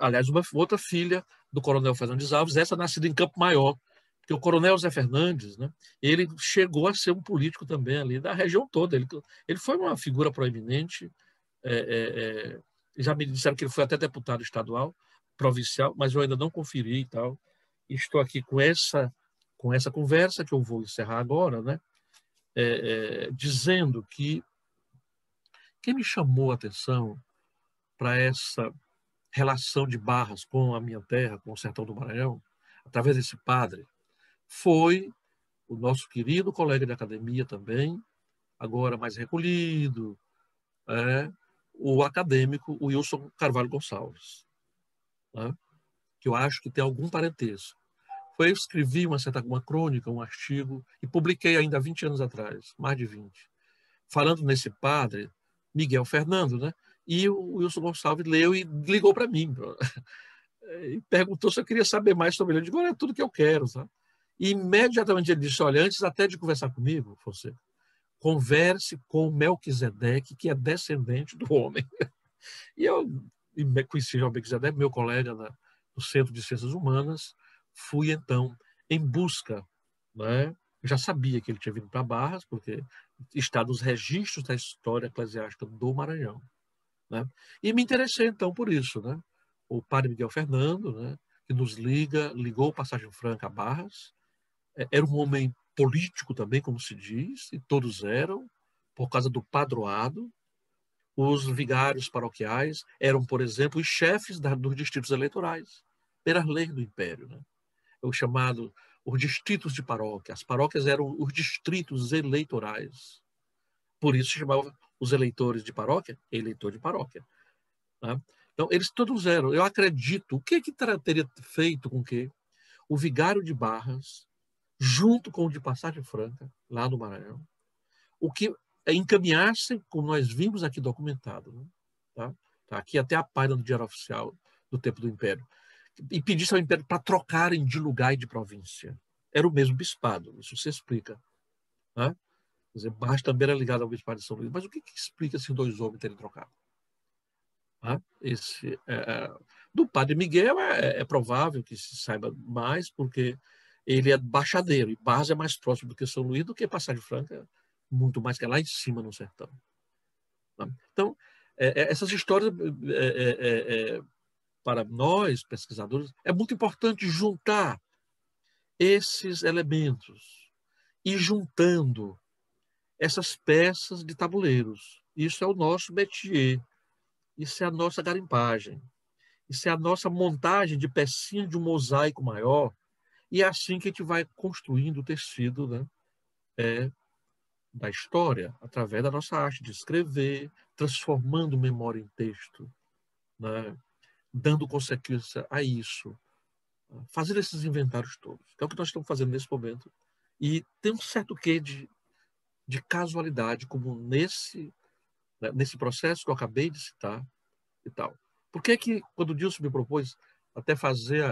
aliás, uma outra filha do Coronel Fernandes Alves, essa nascida em Campo Maior, porque o Coronel Zé Fernandes, né, ele chegou a ser um político também ali da região toda. Ele foi uma figura proeminente. Já me disseram que ele foi até deputado estadual, provincial, mas eu ainda não conferi e tal. E estou aqui com essa conversa que eu vou encerrar agora, né, dizendo que quem me chamou a atenção para essa relação de Barras com a minha terra, com o sertão do Maranhão, através desse padre, foi o nosso querido colega de academia também, agora mais recolhido, o acadêmico Wilson Carvalho Gonçalves, né? Que eu acho que tem algum parentesco. Eu escrevi uma crônica, um artigo, e publiquei ainda há 20 anos atrás, mais de 20, falando nesse padre, Miguel Fernando, né? E o Wilson Gonçalves leu e ligou para mim, e perguntou se eu queria saber mais sobre ele. Eu digo, olha, é tudo que eu quero, sabe? E imediatamente ele disse, olha, antes até de conversar comigo, você converse com Melquisedeque, que é descendente do homem. E eu conheci o Melquisedeque, meu colega do Centro de Ciências Humanas, fui então em busca, né? Eu já sabia que ele tinha vindo para Barras, porque está nos registros da história eclesiástica do Maranhão, né? E me interessei então por isso, né? O padre Miguel Fernando, né, que nos ligou Passagem Franca a Barras, era um homem político também, como se diz, e todos eram, por causa do padroado. Os vigários paroquiais eram, por exemplo, os chefes dos distritos eleitorais, pela lei do Império, né? O chamado os distritos de paróquia. As paróquias eram os distritos eleitorais. Por isso se chamava os eleitores de paróquia, eleitor de paróquia. Né? Então, eles todos eram. Eu acredito. O que teria feito com que o vigário de Barras, junto com o de Passagem Franca, lá no Maranhão, o que encaminhassem, como nós vimos aqui documentado, né? Tá? Aqui até a página do Diário Oficial do tempo do Império, e pedisse ao Império para trocarem de lugar e de província. Era o mesmo bispado, isso se explica. Né? Quer dizer, Barras também era ligado ao bispado de São Luís. Mas o que explica esses dois homens terem trocado? Né? Do padre Miguel é provável que se saiba mais, porque ele é baixadeiro, e Barras é mais próximo do que São Luís, do que Passagem Franca, muito mais que é lá em cima no sertão. Né? Então, essas histórias, para nós, pesquisadores, é muito importante juntar esses elementos e juntando essas peças de tabuleiros. Isso é o nosso métier, isso é a nossa garimpagem, isso é a nossa montagem de pecinhas de um mosaico maior, e é assim que a gente vai construindo o tecido, né, da história, através da nossa arte de escrever, transformando memória em texto, né, dando consequência a isso, fazendo esses inventários todos, que é o que nós estamos fazendo nesse momento. E tem um certo quê de casualidade, como nesse processo que eu acabei de citar e tal. Por que quando o Dilson me propôs até fazer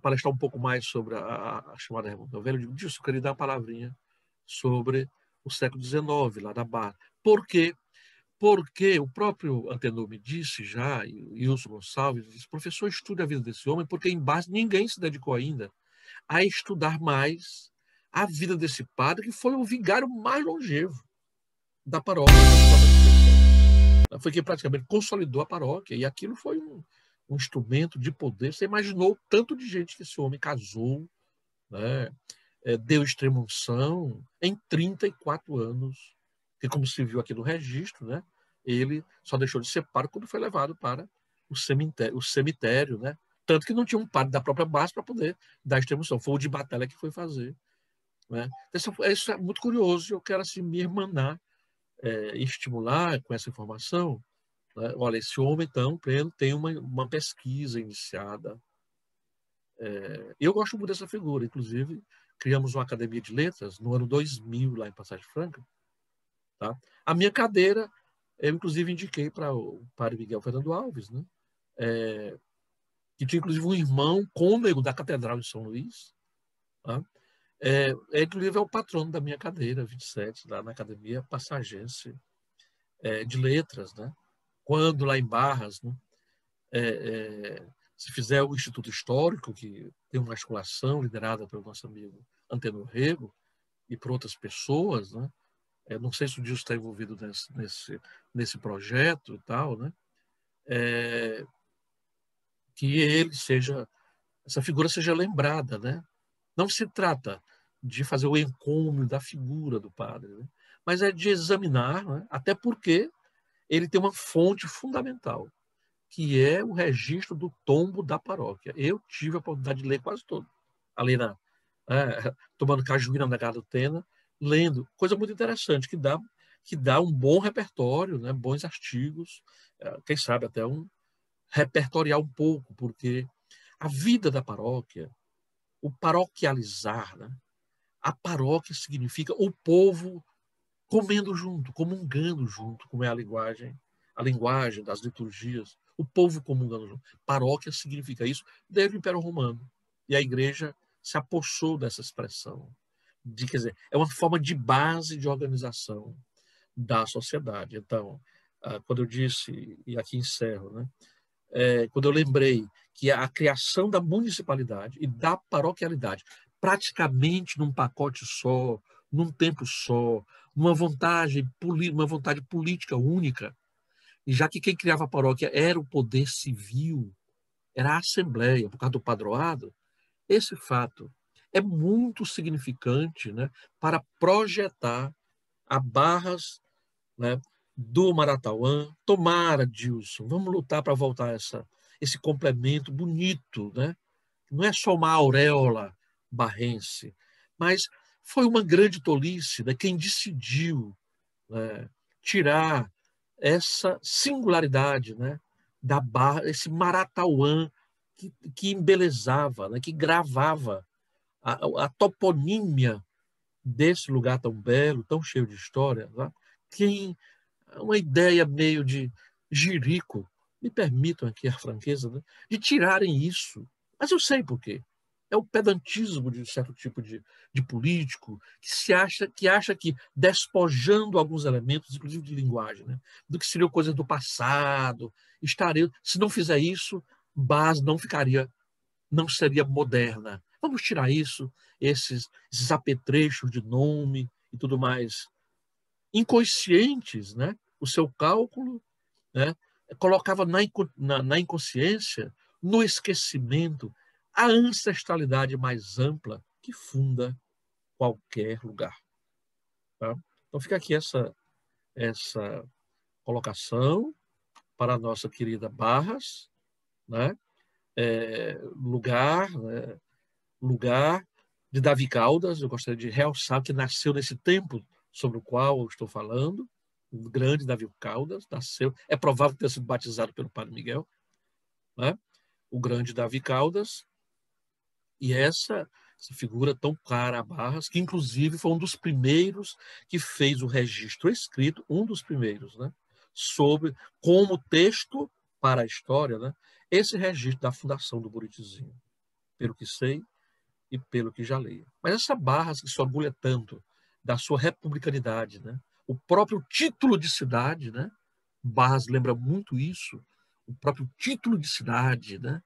palestrar um pouco mais sobre a chamada Revolução Velha, eu digo, Dilson, eu queria dar uma palavrinha sobre o século XIX, lá da Barra. Por quê? Porque o próprio Antenor me disse já, e Wilson Gonçalves disse, professor, estude a vida desse homem, porque em base ninguém se dedicou ainda a estudar mais a vida desse padre, que foi o vigário mais longevo da paróquia. Foi quem praticamente consolidou a paróquia, e aquilo foi um instrumento de poder. Você imaginou o tanto de gente que esse homem casou, né? Deu extrema-unção em 34 anos, que, como se viu aqui no registro, né? Ele só deixou de ser padre quando foi levado para o cemitério, né? Tanto que não tinha um padre da própria base para poder dar extrema-unção. Foi o de Batalha que foi fazer. Né? Isso é muito curioso, eu quero assim, me irmanar, estimular com essa informação. Né? Olha, esse homem tão pleno tem uma pesquisa iniciada. Eu gosto muito dessa figura, inclusive criamos uma academia de letras no ano 2000 lá em Passagem Franca. Tá? A minha cadeira eu inclusive indiquei para o padre Miguel Fernando Alves, né? Que tinha inclusive um irmão cônego da Catedral de São Luís. Tá? Inclusive é o patrono da minha cadeira 27 lá na Academia Passagense de Letras, né? Quando lá em Barras, né? Se fizer o Instituto Histórico, que tem uma articulação liderada pelo nosso amigo Antenor Rego e por outras pessoas, né? Não sei se o Dilson está envolvido nesse projeto e tal, né? Que essa figura seja lembrada, né? Não se trata de fazer o encômio da figura do padre, né? Mas é de examinar, né? Até porque ele tem uma fonte fundamental, que é o registro do tombo da paróquia. Eu tive a oportunidade de ler quase todo, ali tomando cajuína na Garotena, lendo, coisa muito interessante, que dá um bom repertório, né? Bons artigos, quem sabe até repertoriar um pouco, porque a vida da paróquia, o paroquializar, né? A paróquia significa o povo comendo junto, comungando junto, como é a linguagem das liturgias, o povo comungando junto. Paróquia significa isso desde o Império Romano. E a igreja se apossou dessa expressão. Quer dizer, é uma forma de base de organização da sociedade. Então, quando eu disse, e aqui encerro, né? Quando eu lembrei que a criação da municipalidade e da paroquialidade, praticamente num pacote só, num tempo só, uma vontade política única, e já que quem criava a paróquia era o poder civil, era a Assembleia, por causa do padroado, esse fato é muito significante, né, para projetar a Barras, né, do Maratauã. Tomara, Dilson, vamos lutar para voltar esse complemento bonito, né? Não é só uma auréola barrense, mas foi uma grande tolice, né, quem decidiu, né, tirar essa singularidade, né, da Barra, esse Maratauã que embelezava, né, que gravava a toponímia desse lugar tão belo, tão cheio de história. Né? Uma ideia meio de Jerico, me permitam aqui a franqueza, né, de tirarem isso. Mas eu sei por quê. É o pedantismo de um certo tipo de político que acha que despojando alguns elementos, inclusive de linguagem, né, do que seriam coisas do passado, se não fizer isso, base não seria moderna. Vamos tirar isso, esses apetrechos de nome e tudo mais. Inconscientes, né? O seu cálculo, né? Colocava na inconsciência, no esquecimento, a ancestralidade mais ampla que funda qualquer lugar. Tá? Então fica aqui essa colocação para a nossa querida Barras, né? Lugar de Davi Caldas. Eu gostaria de realçar que nasceu nesse tempo sobre o qual eu estou falando, o grande Davi Caldas nasceu, é provável ter sido batizado pelo Padre Miguel, né? O grande Davi Caldas, e essa figura tão cara a Barras, que inclusive foi um dos primeiros que fez o registro escrito, um dos primeiros, né? Sobre como texto para a história, né? Esse registro da fundação do Buritizinho, pelo que sei e pelo que já leio. Mas essa Barras que se orgulha tanto da sua republicanidade, né? O próprio título de cidade, né? Barras lembra muito isso, o próprio título de cidade, né?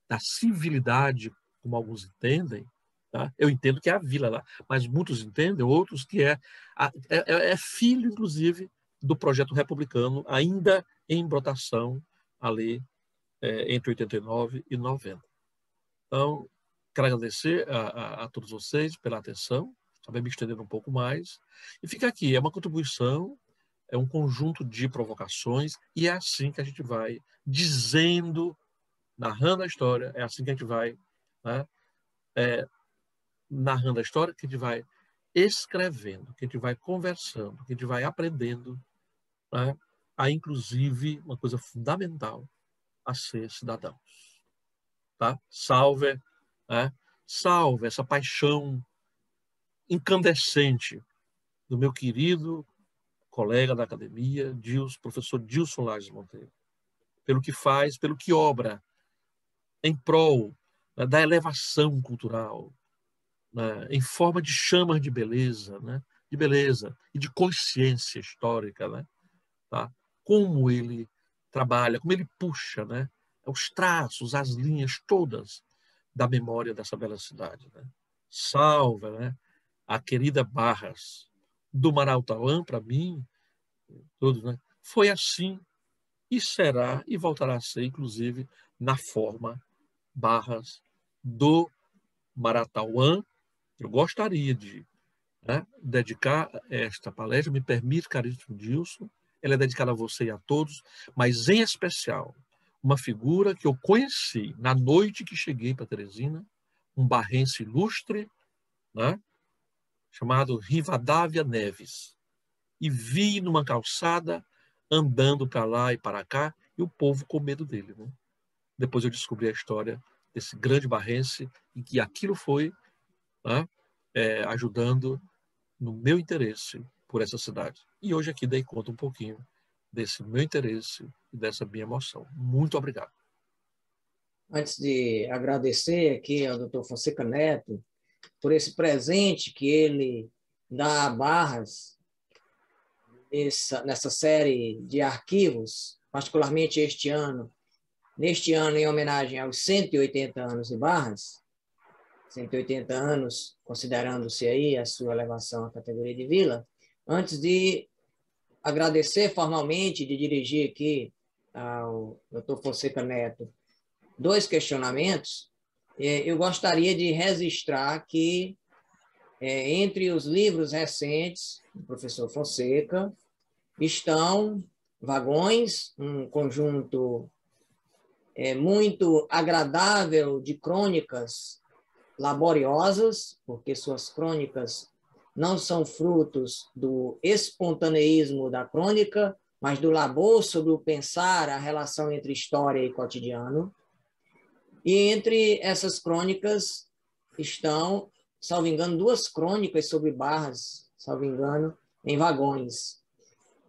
Da civilidade, como alguns entendem. Tá? Eu entendo que é a vila lá, mas muitos entendem, outros que é filho, inclusive, do projeto republicano, ainda em brotação ali entre 89 e 90. Então, quero agradecer a todos vocês pela atenção, também me estendendo um pouco mais. E fica aqui, é uma contribuição, é um conjunto de provocações, e é assim que a gente vai dizendo, narrando a história, é assim que a gente vai, né, narrando a história, que a gente vai escrevendo, que a gente vai conversando, que a gente vai aprendendo, né, a, inclusive, uma coisa fundamental, a ser cidadãos. Tá? Salve, né? Salve essa paixão incandescente do meu querido colega da academia, professor Dilson Lages Monteiro, pelo que faz, pelo que obra em prol, né, da elevação cultural, né, em forma de chamas de beleza, né, e de consciência histórica, né, tá? Como ele trabalha, como ele puxa, né, os traços, as linhas todas da memória dessa bela cidade, né? Salva, né, a querida Barras do Marauauã, para mim, todos, né, foi assim e será e voltará a ser, inclusive, na forma Barras do Marauauã. Eu gostaria de, né, dedicar esta palestra, me permite, caríssimo Dilson, ela é dedicada a você e a todos, mas em especial uma figura que eu conheci na noite que cheguei para Teresina, um barrense ilustre, né, chamado Rivadavia Neves, e vi numa calçada andando para lá e para cá e o povo com medo dele, né? Depois eu descobri a história desse grande barrense e que aquilo foi, né, ajudando no meu interesse por essa cidade. E hoje aqui dei conta um pouquinho desse meu interesse e dessa minha emoção. Muito obrigado. Antes de agradecer aqui ao Dr. Fonseca Neto por esse presente que ele dá a Barras nessa série de arquivos, particularmente neste ano em homenagem aos 180 anos de Barras, 180 anos, considerando-se aí a sua elevação à categoria de vila, antes de agradecer formalmente, de dirigir aqui ao Dr. Fonseca Neto 2 questionamentos, eu gostaria de registrar que, entre os livros recentes do professor Fonseca, estão Vagões, um conjunto muito agradável de crônicas laboriosas, porque suas crônicas não são frutos do espontaneísmo da crônica, mas do labor sobre o pensar, a relação entre história e cotidiano. E entre essas crônicas estão, salvo engano, 2 crônicas sobre Barras, salvo engano, em Vagões.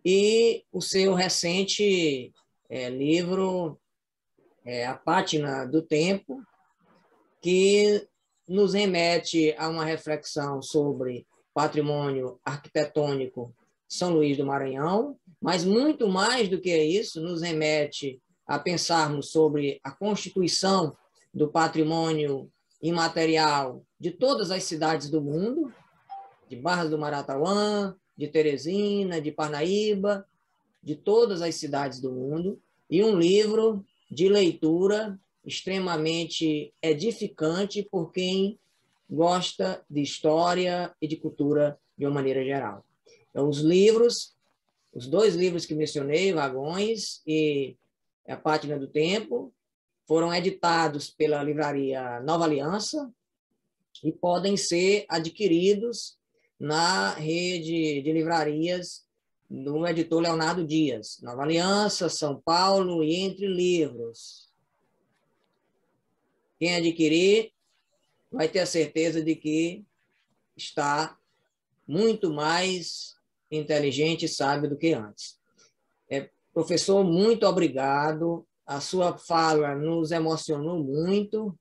E o seu recente livro A Pátina do Tempo, que nos remete a uma reflexão sobre patrimônio arquitetônico São Luís do Maranhão, mas muito mais do que isso, nos remete a pensarmos sobre a constituição do patrimônio imaterial de todas as cidades do mundo, de Barras do Maratauã, de Teresina, de Parnaíba, de todas as cidades do mundo, e um livro de leitura extremamente edificante por quem gosta de história e de cultura de uma maneira geral. Então, os dois livros que mencionei, Vagões e A Pátina do Tempo, foram editados pela livraria Nova Aliança e podem ser adquiridos na rede de livrarias do editor Leonardo Dias, Nova Aliança, São Paulo e Entre Livros. Quem adquirir vai ter a certeza de que está muito mais inteligente e sábio do que antes. Professor, muito obrigado. A sua fala nos emocionou muito,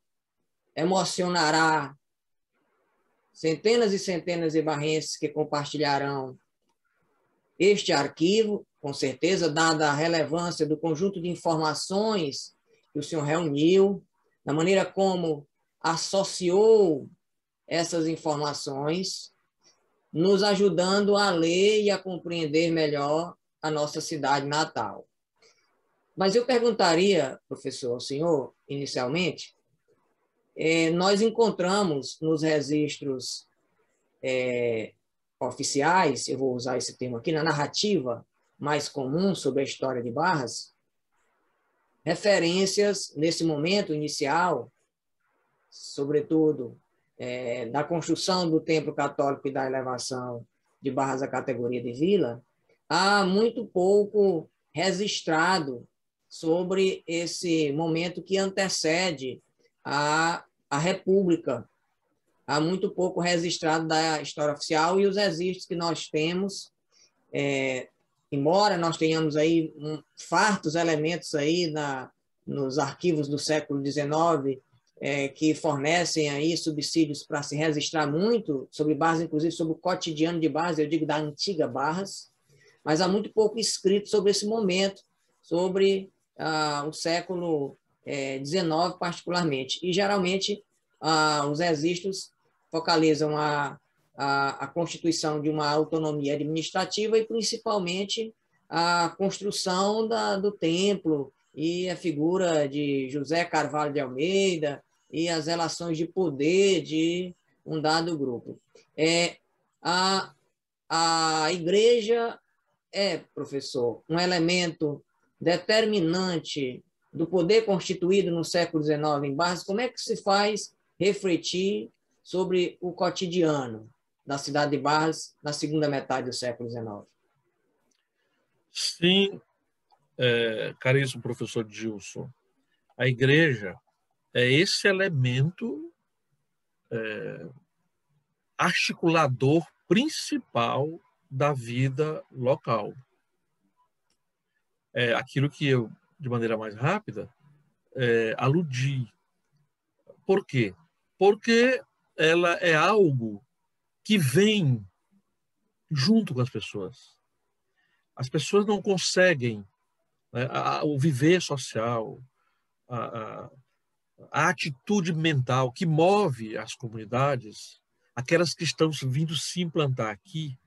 emocionará centenas e centenas de barrenses que compartilharão este arquivo, com certeza, dada a relevância do conjunto de informações que o senhor reuniu, da maneira como associou essas informações, nos ajudando a ler e a compreender melhor a nossa cidade natal. Mas eu perguntaria, professor, ao senhor, inicialmente, nós encontramos nos registros oficiais, eu vou usar esse termo aqui, na narrativa mais comum sobre a história de Barras, referências, nesse momento inicial, sobretudo, da construção do Templo Católico e da elevação de Barras à categoria de vila, há muito pouco registrado sobre esse momento que antecede a República. Há muito pouco registrado da história oficial, e os registros que nós temos, embora nós tenhamos aí fartos elementos aí nos arquivos do século XIX, que fornecem aí subsídios para se registrar muito sobre Barras, inclusive sobre o cotidiano de Barras, eu digo da antiga Barras, mas há muito pouco escrito sobre esse momento, sobre o século XIX particularmente. E, geralmente, os registros focalizam a constituição de uma autonomia administrativa e, principalmente, a construção do templo e a figura de José Carvalho de Almeida e as relações de poder de um dado grupo. A igreja professor, um elemento determinante do poder constituído no século XIX em Barras. Como é que se faz refletir sobre o cotidiano da cidade de Barras na segunda metade do século XIX? Sim, caríssimo professor Gilson, a igreja é esse elemento articulador principal da vida local. Aquilo que eu, de maneira mais rápida, aludi. Por quê? Porque ela é algo que vem junto com as pessoas. As pessoas não conseguem, né, o viver social, a atitude mental que move as comunidades, aquelas que estão vindo se implantar aqui,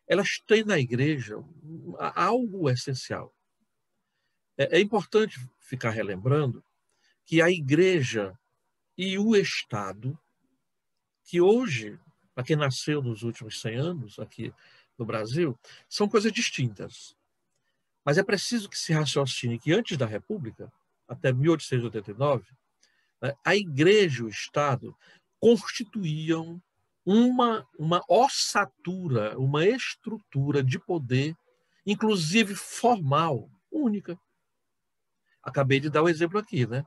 elas têm na igreja algo essencial. É importante ficar relembrando que a igreja e o Estado, que hoje, para quem nasceu nos últimos 100 anos aqui no Brasil, são coisas distintas. Mas é preciso que se raciocine que antes da República, até 1889, a igreja e o Estado constituíam uma ossatura, uma estrutura de poder, inclusive formal, única. Acabei de dar o exemplo aqui, né?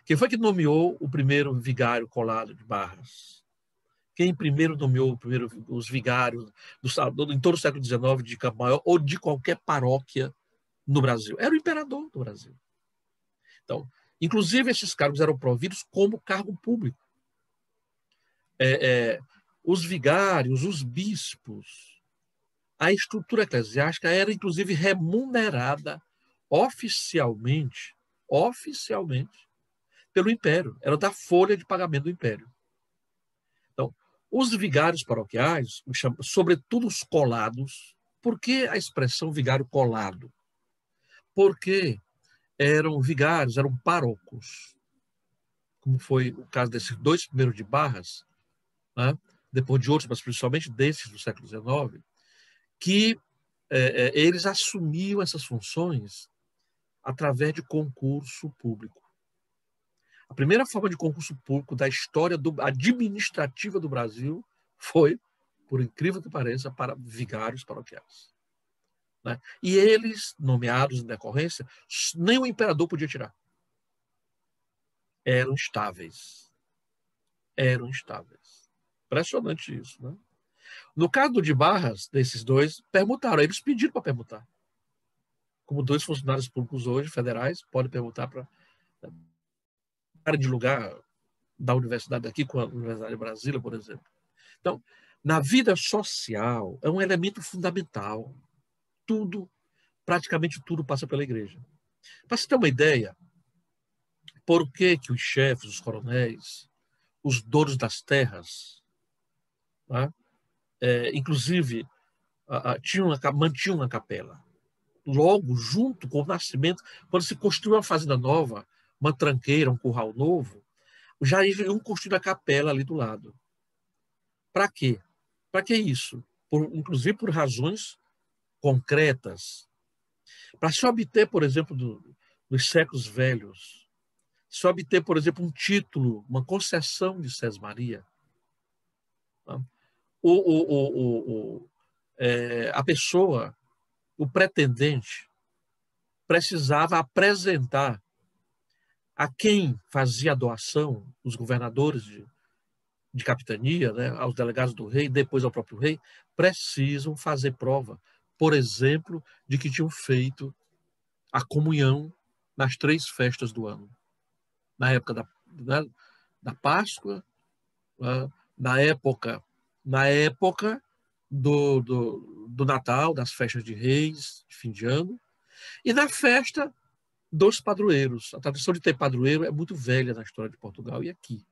Quem foi que nomeou o primeiro vigário colado de Barras? Quem primeiro nomeou os vigários em todo o século XIX de Campo Maior ou de qualquer paróquia no Brasil? Era o imperador do Brasil. Então, inclusive, esses cargos eram providos como cargo público. Os vigários, os bispos, a estrutura eclesiástica era, inclusive, remunerada oficialmente, pelo Império. Era da folha de pagamento do Império. Então, os vigários paroquiais, sobretudo os colados, por que a expressão vigário colado? Porque eram vigários, eram párocos, como foi o caso desses dois primeiros de Barras, né? Depois de outros, mas principalmente desses do século XIX, que eles assumiam essas funções através de concurso público. A primeira forma de concurso público da história administrativa do Brasil foi, por incrível que pareça, para vigários paroquiais. Né? E eles, nomeados em decorrência, nem o imperador podia tirar. Eram estáveis. Impressionante isso, né? No caso de Barras, desses dois, permutaram. Eles pediram para permutar. Como dois funcionários públicos hoje, federais, podem permutar para de lugar da universidade aqui, com a Universidade de Brasília, por exemplo. Então, na vida social, é um elemento fundamental. Praticamente tudo passa pela igreja. Para você ter uma ideia, por que os chefes, os coronéis, os donos das terras, né, inclusive, mantinham uma capela. Logo, junto com o nascimento, quando se construiu uma fazenda nova, uma tranqueira, um curral novo, já iam construir a capela ali do lado. Para quê? Para que isso? Inclusive por razões concretas. Para se obter, por exemplo, dos séculos velhos, se obter, por exemplo, um título, uma concessão de sesmaria, a pessoa, o pretendente, precisava apresentar a quem fazia a doação, os governadores de capitania, né, aos delegados do rei, depois ao próprio rei, precisam fazer prova, por exemplo, de que tinham feito a comunhão nas 3 festas do ano. Na época da Páscoa, na época do Natal, das festas de Reis, de fim de ano, e na festa dos padroeiros. A tradição de ter padroeiro é muito velha na história de Portugal e aqui.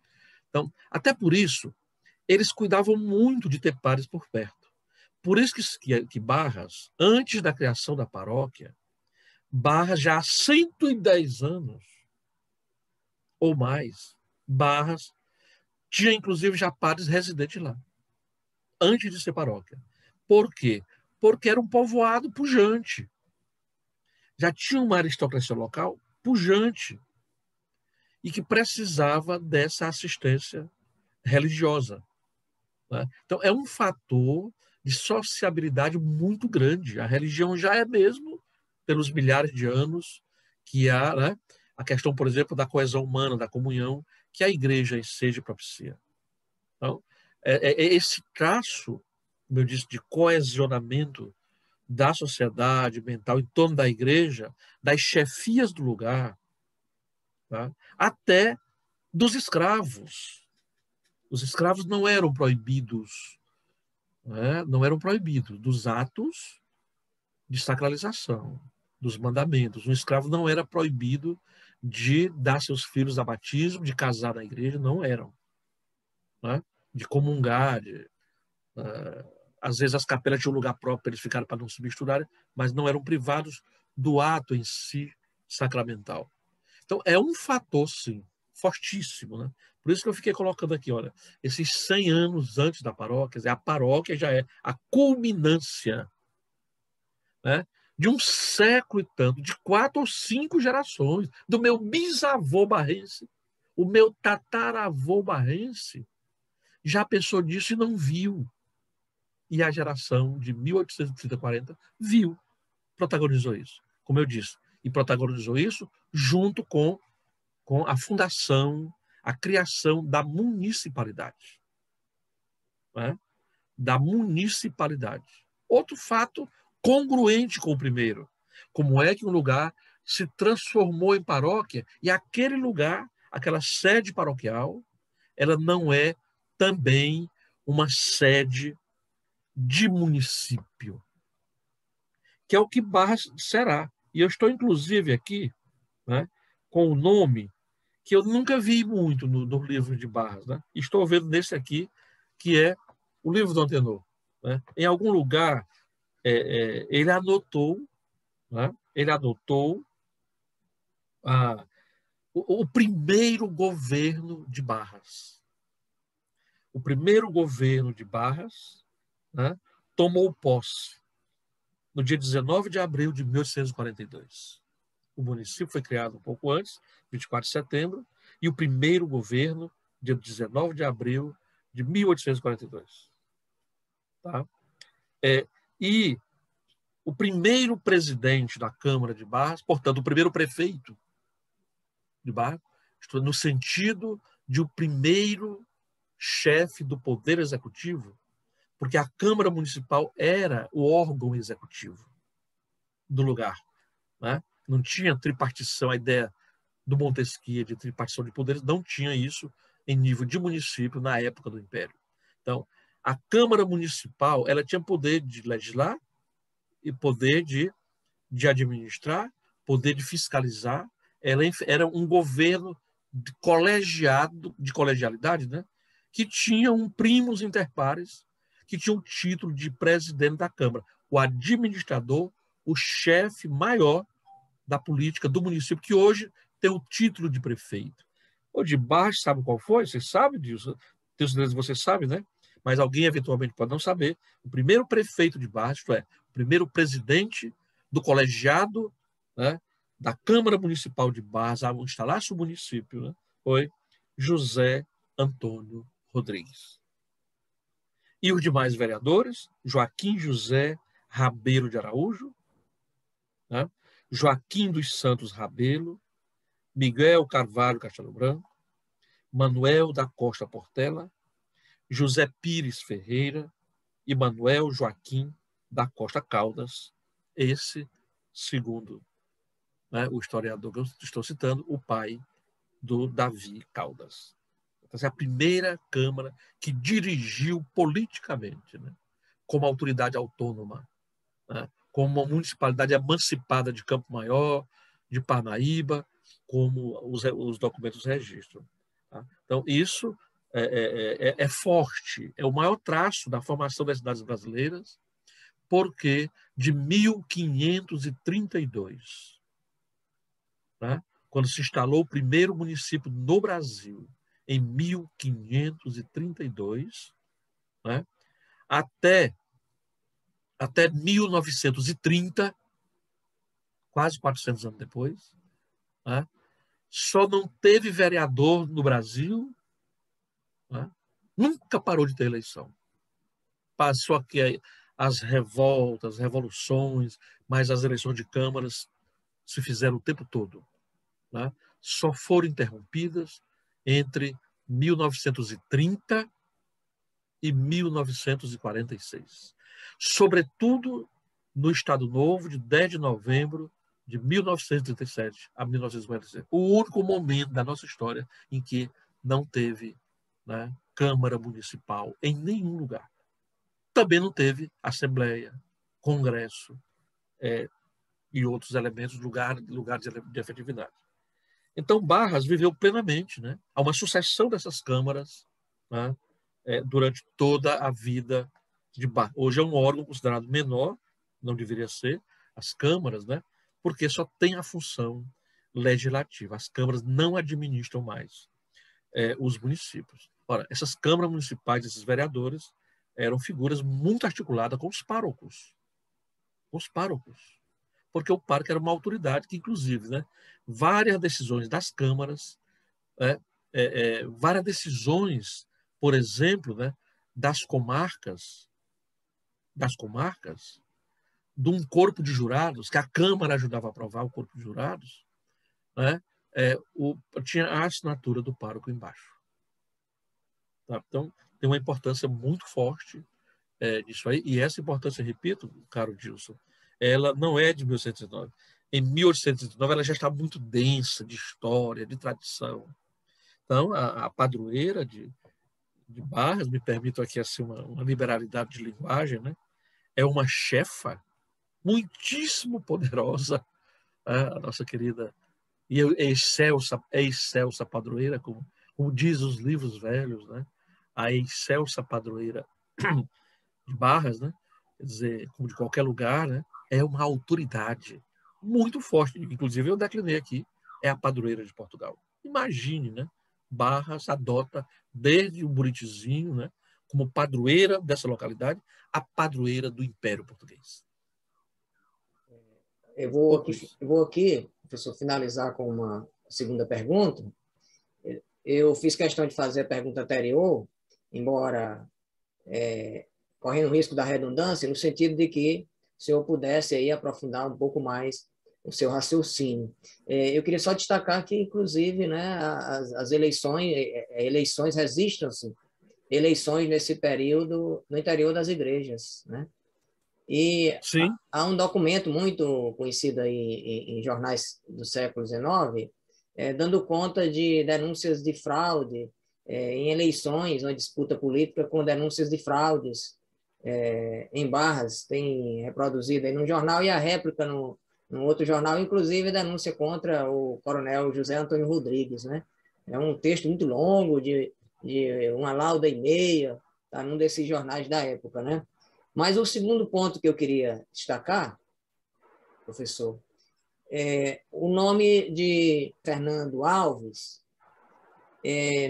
Então, até por isso, eles cuidavam muito de ter padres por perto. Por isso que Barras, antes da criação da paróquia, Barras já há 110 anos ou mais, Barras tinha inclusive já padres residentes lá, antes de ser paróquia. Por quê? Porque era um povoado pujante. Já tinha uma aristocracia local pujante e que precisava dessa assistência religiosa. Né? Então, é um fator de sociabilidade muito grande. A religião já é mesmo, pelos milhares de anos que há, né, a questão, por exemplo, da coesão humana, da comunhão, que a igreja enseja e propicia. Então, esse traço, como eu disse, de coesionamento da sociedade mental em torno da igreja, das chefias do lugar, tá? Até dos escravos. Os escravos não eram proibidos, né? Não eram proibidos dos atos de sacralização, dos mandamentos. Um escravo não era proibido de dar seus filhos a batismo, de casar na igreja, não eram. Né? De comungar, às vezes as capelas tinham um lugar próprio para eles ficarem para não se misturarem, mas não eram privados do ato em si sacramental. Então, é um fator, sim, fortíssimo. Né? Por isso que eu fiquei colocando aqui, olha, esses 100 anos antes da paróquia, a paróquia já é a culminância, né, de um século e tanto, de 4 ou 5 gerações, do meu bisavô barrense, o meu tataravô barrense, já pensou nisso e não viu. E a geração de 1830-40 viu, protagonizou isso, como eu disse. E protagonizou isso junto com a fundação, a criação da municipalidade. Né? Da municipalidade. Outro fato congruente com o primeiro. Como é que um lugar se transformou em paróquia e aquele lugar, aquela sede paroquial, ela não é também uma sede de município, que é o que Barras será. E eu estou, inclusive, aqui, né, com o nome que eu nunca vi muito no livro de Barras. Né? Estou vendo nesse aqui, que é o livro do Antenor. Né? Em algum lugar, ele anotou, né? Ele adotou o primeiro governo de Barras. O primeiro governo de Barras, né, tomou posse no dia 19 de abril de 1842. O município foi criado um pouco antes, 24 de setembro, e o primeiro governo, dia 19 de abril de 1842. Tá? E o primeiro presidente da Câmara de Barras, portanto, o primeiro prefeito de Barras, no sentido de o primeiro chefe do Poder Executivo, porque a Câmara Municipal era o órgão executivo do lugar. Né? Não tinha tripartição, a ideia do Montesquieu de tripartição de poderes, não tinha isso em nível de município na época do Império. Então, a Câmara Municipal ela tinha poder de legislar e poder de administrar, poder de fiscalizar. Ela era um governo de colegiado, de colegialidade, né? Que tinha um primus inter pares, que tinha o título de presidente da Câmara, o administrador, o chefe maior da política do município, que hoje tem o título de prefeito. O de Barras, sabe qual foi? Você sabe disso? Tenho certeza que você sabe, né? Mas alguém eventualmente pode não saber. O primeiro prefeito de Barras, isto é, o primeiro presidente do colegiado, né, da Câmara Municipal de Barras, a instalar-se o município, né, foi José Antônio Rodrigues. E os demais vereadores, Joaquim José Rabelo de Araújo, né, Joaquim dos Santos Rabelo, Miguel Carvalho Castelo Branco, Manuel da Costa Portela, José Pires Ferreira e Manuel Joaquim da Costa Caldas, esse, segundo, né, o historiador que eu estou citando, o pai do Davi Caldas. Essa é a primeira Câmara que dirigiu politicamente, né, como autoridade autônoma, né, como uma municipalidade emancipada de Campo Maior, de Parnaíba, como os documentos registram. Tá? Então, isso é forte, é o maior traço da formação das cidades brasileiras, porque de 1532, né, quando se instalou o primeiro município no Brasil, em 1532, né, até 1930, quase 400 anos depois, né, só não teve vereador no Brasil, né, nunca parou de ter eleição. Passou aqui as revoltas, revoluções, mas as eleições de câmaras se fizeram o tempo todo. Né? Só foram interrompidas entre 1930 e 1946. Sobretudo no Estado Novo, de 10 de novembro de 1937 a 1946. O único momento da nossa história em que não teve, né, Câmara Municipal em nenhum lugar. Também não teve Assembleia, Congresso e outros elementos, lugares de efetividade. Então, Barras viveu plenamente, né? Há uma sucessão dessas câmaras, né, durante toda a vida de Barras. Hoje é um órgão considerado menor, não deveria ser, as câmaras, né? Porque só tem a função legislativa. As câmaras não administram mais os municípios. Ora, essas câmaras municipais, esses vereadores, eram figuras muito articuladas com os párocos. Com os párocos. Porque o pároco era uma autoridade que, inclusive, né, várias decisões das câmaras, várias decisões, por exemplo, né, das comarcas, de um corpo de jurados, que a Câmara ajudava a aprovar o corpo de jurados, né, tinha a assinatura do pároco embaixo. Tá? Então, tem uma importância muito forte disso aí, e essa importância, repito, caro Gilson, ela não é de 1809. Em 1809, ela já está muito densa de história, de tradição. Então, a padroeira de Barras, me permito aqui assim, uma liberalidade de linguagem, né? É uma chefa muitíssimo poderosa, a nossa querida e excelsa padroeira, como diz os livros velhos, né? A excelsa padroeira de Barras, né? Quer dizer, como de qualquer lugar, né? É uma autoridade muito forte. Inclusive, eu declinei aqui, é a padroeira de Portugal. Imagine, né? Barras adota, desde o Buritizinho, né? Como padroeira dessa localidade, a padroeira do Império Português. Eu vou aqui, professor, finalizar com uma segunda pergunta. Eu fiz questão de fazer a pergunta anterior, embora correndo o risco da redundância, no sentido de que o senhor pudesse aí aprofundar um pouco mais o seu raciocínio. Eu queria só destacar que, inclusive, né, as eleições registram-se, eleições nesse período no interior das igrejas, né? E Sim. há um documento muito conhecido aí em jornais do século XIX, dando conta de denúncias de fraude em eleições, uma disputa política com denúncias de fraudes em Barras, tem reproduzido aí num jornal, e a réplica no outro jornal, inclusive denúncia contra o coronel José Antônio Rodrigues, né? É um texto muito longo, de uma lauda e meia, tá, num desses jornais da época, né? Mas o segundo ponto que eu queria destacar, professor, o nome de Fernando Alves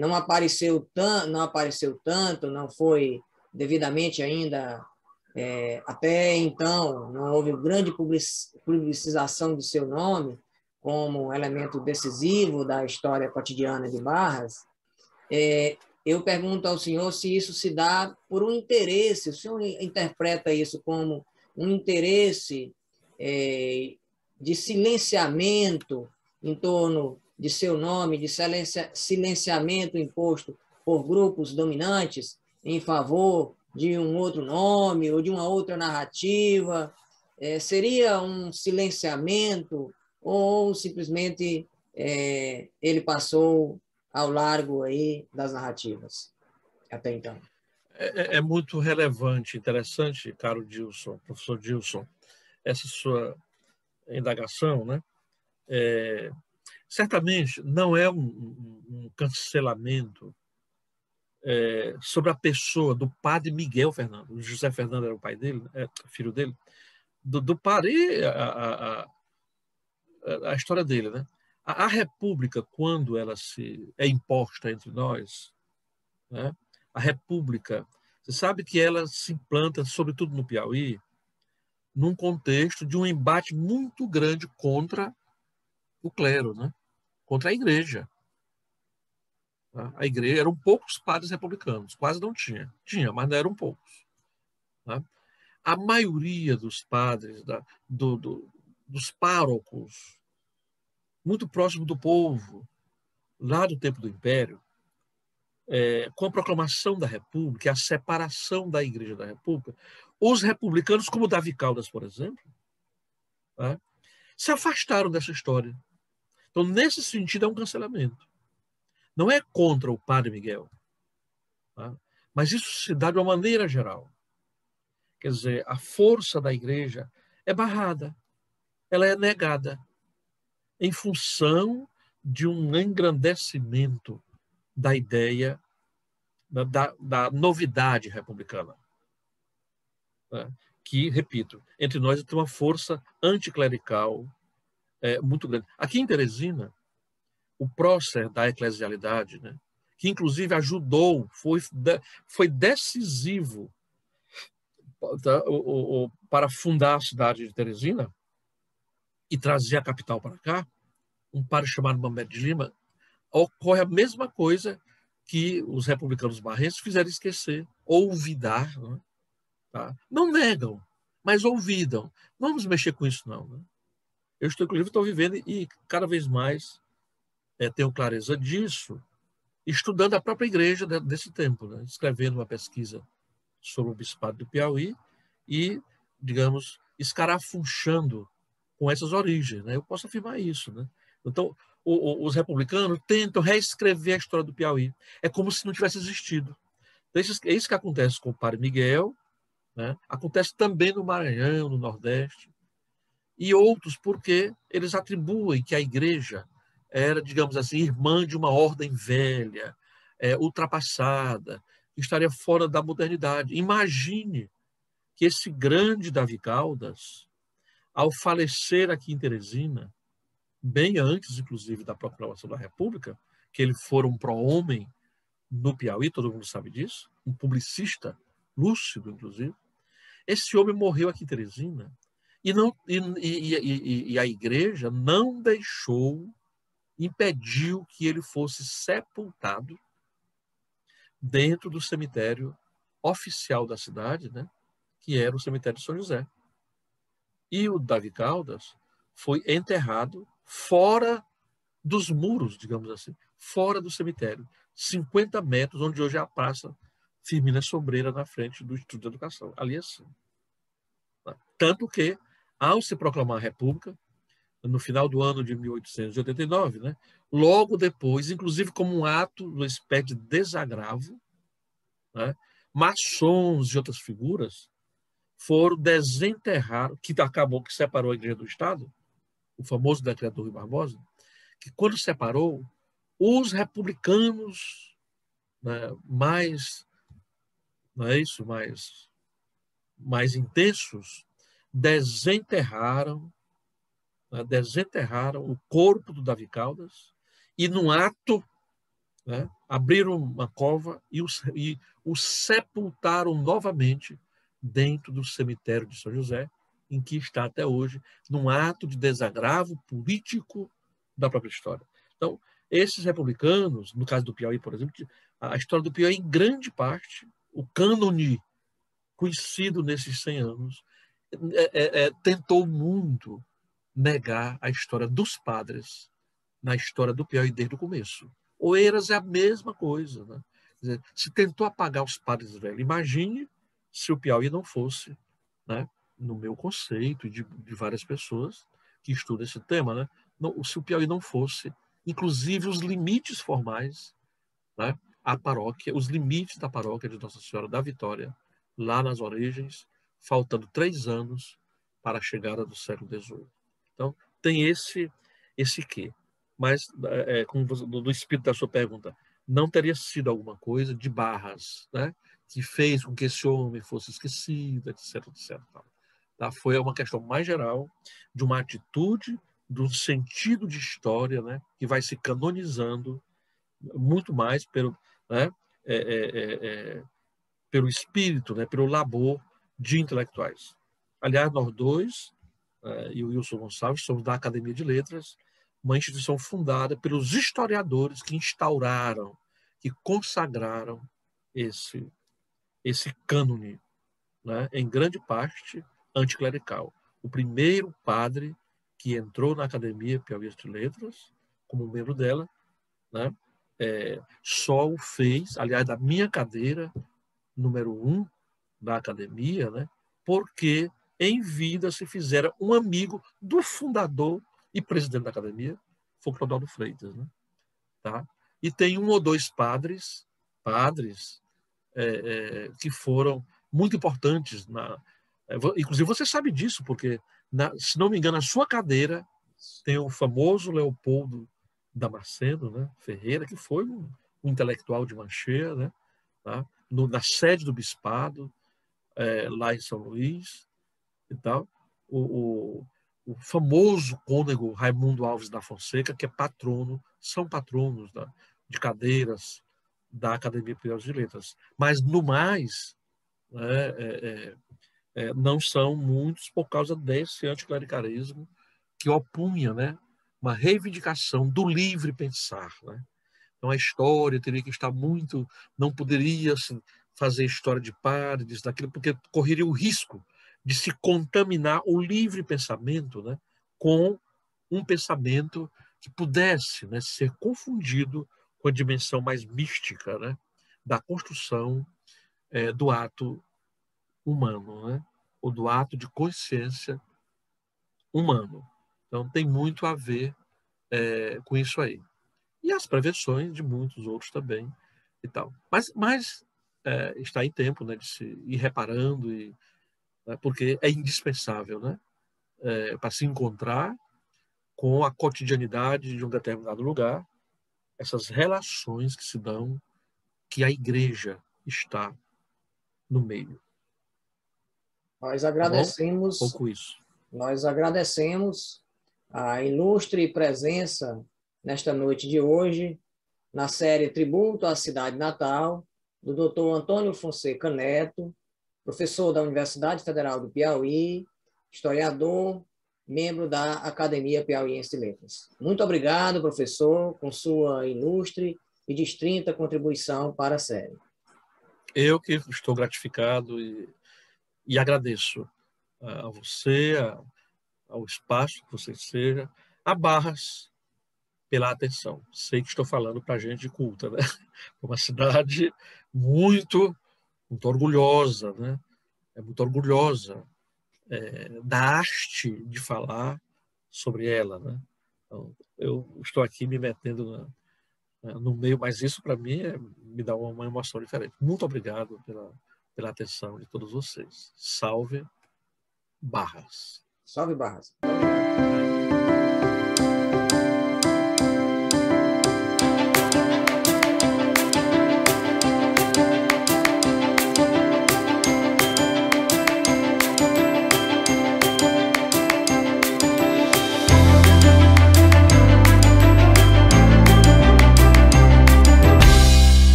não apareceu tanto, não foi devidamente ainda, até então, não houve grande publicização de seu nome como elemento decisivo da história cotidiana de Barras. Eu pergunto ao senhor se isso se dá por um interesse, o senhor interpreta isso como um interesse de silenciamento em torno de seu nome, de silenciamento imposto por grupos dominantes em favor de um outro nome ou de uma outra narrativa? Seria um silenciamento ou simplesmente ele passou ao largo aí das narrativas até então? É muito relevante, interessante, caro Dilson, professor Dilson, essa sua indagação, né? Certamente não é um cancelamento sobre a pessoa do padre Miguel Fernando. O José Fernando era o pai dele, filho dele, do padre, a história dele, né? A República, quando ela é imposta entre nós, né? A República, você sabe que ela se implanta, sobretudo no Piauí, num contexto de um embate muito grande contra o clero, né? Contra a igreja. Tá? A igreja, eram poucos padres republicanos, quase não tinha. Tinha, mas não eram poucos. Tá? A maioria dos padres, dos párocos, muito próximo do povo, lá do tempo do Império, com a proclamação da República, a separação da Igreja da República, os republicanos, como Davi Caldas, por exemplo, tá, se afastaram dessa história. Então, nesse sentido, é um cancelamento. Não é contra o padre Miguel, tá, mas isso se dá de uma maneira geral. Quer dizer, a força da Igreja é barrada, ela é negada, em função de um engrandecimento da ideia da novidade republicana. Né? Que, repito, entre nós tem uma força anticlerical muito grande. Aqui em Teresina, o prócer da eclesialidade, né, que inclusive ajudou, foi decisivo tá, para fundar a cidade de Teresina e trazer a capital para cá, um padre chamado Mamed de Lima, ocorre a mesma coisa que os republicanos barrenses fizeram esquecer, olvidar. Né? Tá? Não negam, mas olvidam. Não vamos mexer com isso, não. Né? Eu inclusive, estou vivendo e cada vez mais tenho clareza disso, estudando a própria igreja desse tempo, né? Escrevendo uma pesquisa sobre o Bispado do Piauí e, digamos, escarafunchando com essas origens, né? Eu posso afirmar isso, né? Então, os republicanos tentam reescrever a história do Piauí. É como se não tivesse existido. Então, é isso que acontece com o Padre Miguel, né? Acontece também no Maranhão, no Nordeste, e outros porque eles atribuem que a igreja era, digamos assim, irmã de uma ordem velha, ultrapassada, que estaria fora da modernidade. Imagine que esse grande Davi Caldas, ao falecer aqui em Teresina, bem antes, inclusive, da proclamação da República, que ele fora um pró-homem no Piauí, todo mundo sabe disso, um publicista lúcido, inclusive. Esse homem morreu aqui em Teresina e, não, e a igreja não deixou, impediu que ele fosse sepultado dentro do cemitério oficial da cidade, né, que era o cemitério de São José. E o Davi Caldas foi enterrado fora dos muros, digamos assim, fora do cemitério, 50 metros, onde hoje é a Praça Firmina Sobreira, na frente do Instituto de Educação. Ali assim. Tanto que, ao se proclamar a República, no final do ano de 1889, né, logo depois, inclusive como um ato, uma espécie de desagravo, né, maçons e outras figuras foram desenterrar, que acabou que separou a Igreja do Estado, o famoso decreto do Rui Barbosa, que quando separou, os republicanos, né, mais, não é isso, mais intensos, desenterraram, né, desenterraram o corpo do Davi Caldas e, num ato, né, abriram uma cova e o sepultaram novamente dentro do cemitério de São José, em que está até hoje, num ato de desagravo político da própria história. Então, esses republicanos, no caso do Piauí, por exemplo, a história do Piauí, em grande parte, o cânone conhecido nesses 100 anos, tentou muito negar a história dos padres na história do Piauí desde o começo. Oeiras é a mesma coisa. Né? Quer dizer, se tentou apagar os padres velhos. Imagine se o Piauí não fosse, né, no meu conceito e de várias pessoas que estudam esse tema, né, não, se o Piauí não fosse, inclusive os limites formais, né, a paróquia, os limites da paróquia de Nossa Senhora da Vitória, lá nas origens, faltando 3 anos para a chegada do século XVIII. Então, tem esse quê. Mas, como do espírito da sua pergunta, não teria sido alguma coisa de Barras, né, que fez com que esse homem fosse esquecido, etc, etc. Tá? Foi uma questão mais geral de uma atitude, de um sentido de história, né, que vai se canonizando muito mais pelo, né, pelo espírito, né, pelo labor de intelectuais. Aliás, nós dois, e o Wilson Gonçalves, somos da Academia de Letras, uma instituição fundada pelos historiadores que instauraram, que consagraram esse cânone, né, em grande parte anticlerical. O primeiro padre que entrou na Academia Piauiense de Letras, como membro dela, né, só o fez, aliás, da minha cadeira, número 1 da academia, né, porque em vida se fizera um amigo do fundador e presidente da academia, foi o Clodoaldo Freitas. Né, tá? E tem 1 ou 2 padres que foram muito importantes. Inclusive, você sabe disso, porque, se não me engano, a sua cadeira tem o famoso Leopoldo Damasceno, né, Ferreira, que foi um intelectual de Mancheia, né, tá? Na sede do bispado, lá em São Luís e tal. O famoso cônego Raimundo Alves da Fonseca, que é patrono, são patronos de cadeiras da Academia Piauiense de Letras. Mas, no mais, não são muitos por causa desse anticlericalismo que opunha, né, uma reivindicação do livre pensar. Né? Então, a história teria que estar muito... Não poderia fazer história de padres, daquilo, porque correria o risco de se contaminar o livre pensamento, né, com um pensamento que pudesse, né, ser confundido com a dimensão mais mística, né, da construção do ato humano. Né? ou do ato de consciência humano. Então, tem muito a ver com isso aí. E as prevenções de muitos outros também e tal. Mas está em tempo, né, de se ir reparando, né, porque é indispensável, né, para se encontrar com a cotidianidade de um determinado lugar, essas relações que se dão, que a igreja está no meio. Nós Tá bom? Um agradecemos, pouco isso. nós agradecemos a ilustre presença nesta noite de hoje, na série Tributo à Cidade Natal, do Dr. Antônio Fonseca Neto, professor da Universidade Federal do Piauí, historiador, membro da Academia Piauiense de Letras. Muito obrigado, professor, com sua ilustre e distinta contribuição para a série. Eu que estou gratificado e agradeço a você, ao espaço que você seja, a Barras pela atenção. Sei que estou falando para gente culta, né? Uma cidade muito, muito orgulhosa, né? É muito orgulhosa da arte de falar sobre ela, né? Então, eu estou aqui me metendo no meio, mas isso para mim me dá uma emoção diferente. Muito obrigado pela atenção de todos vocês. Salve Barras. Salve, Barras.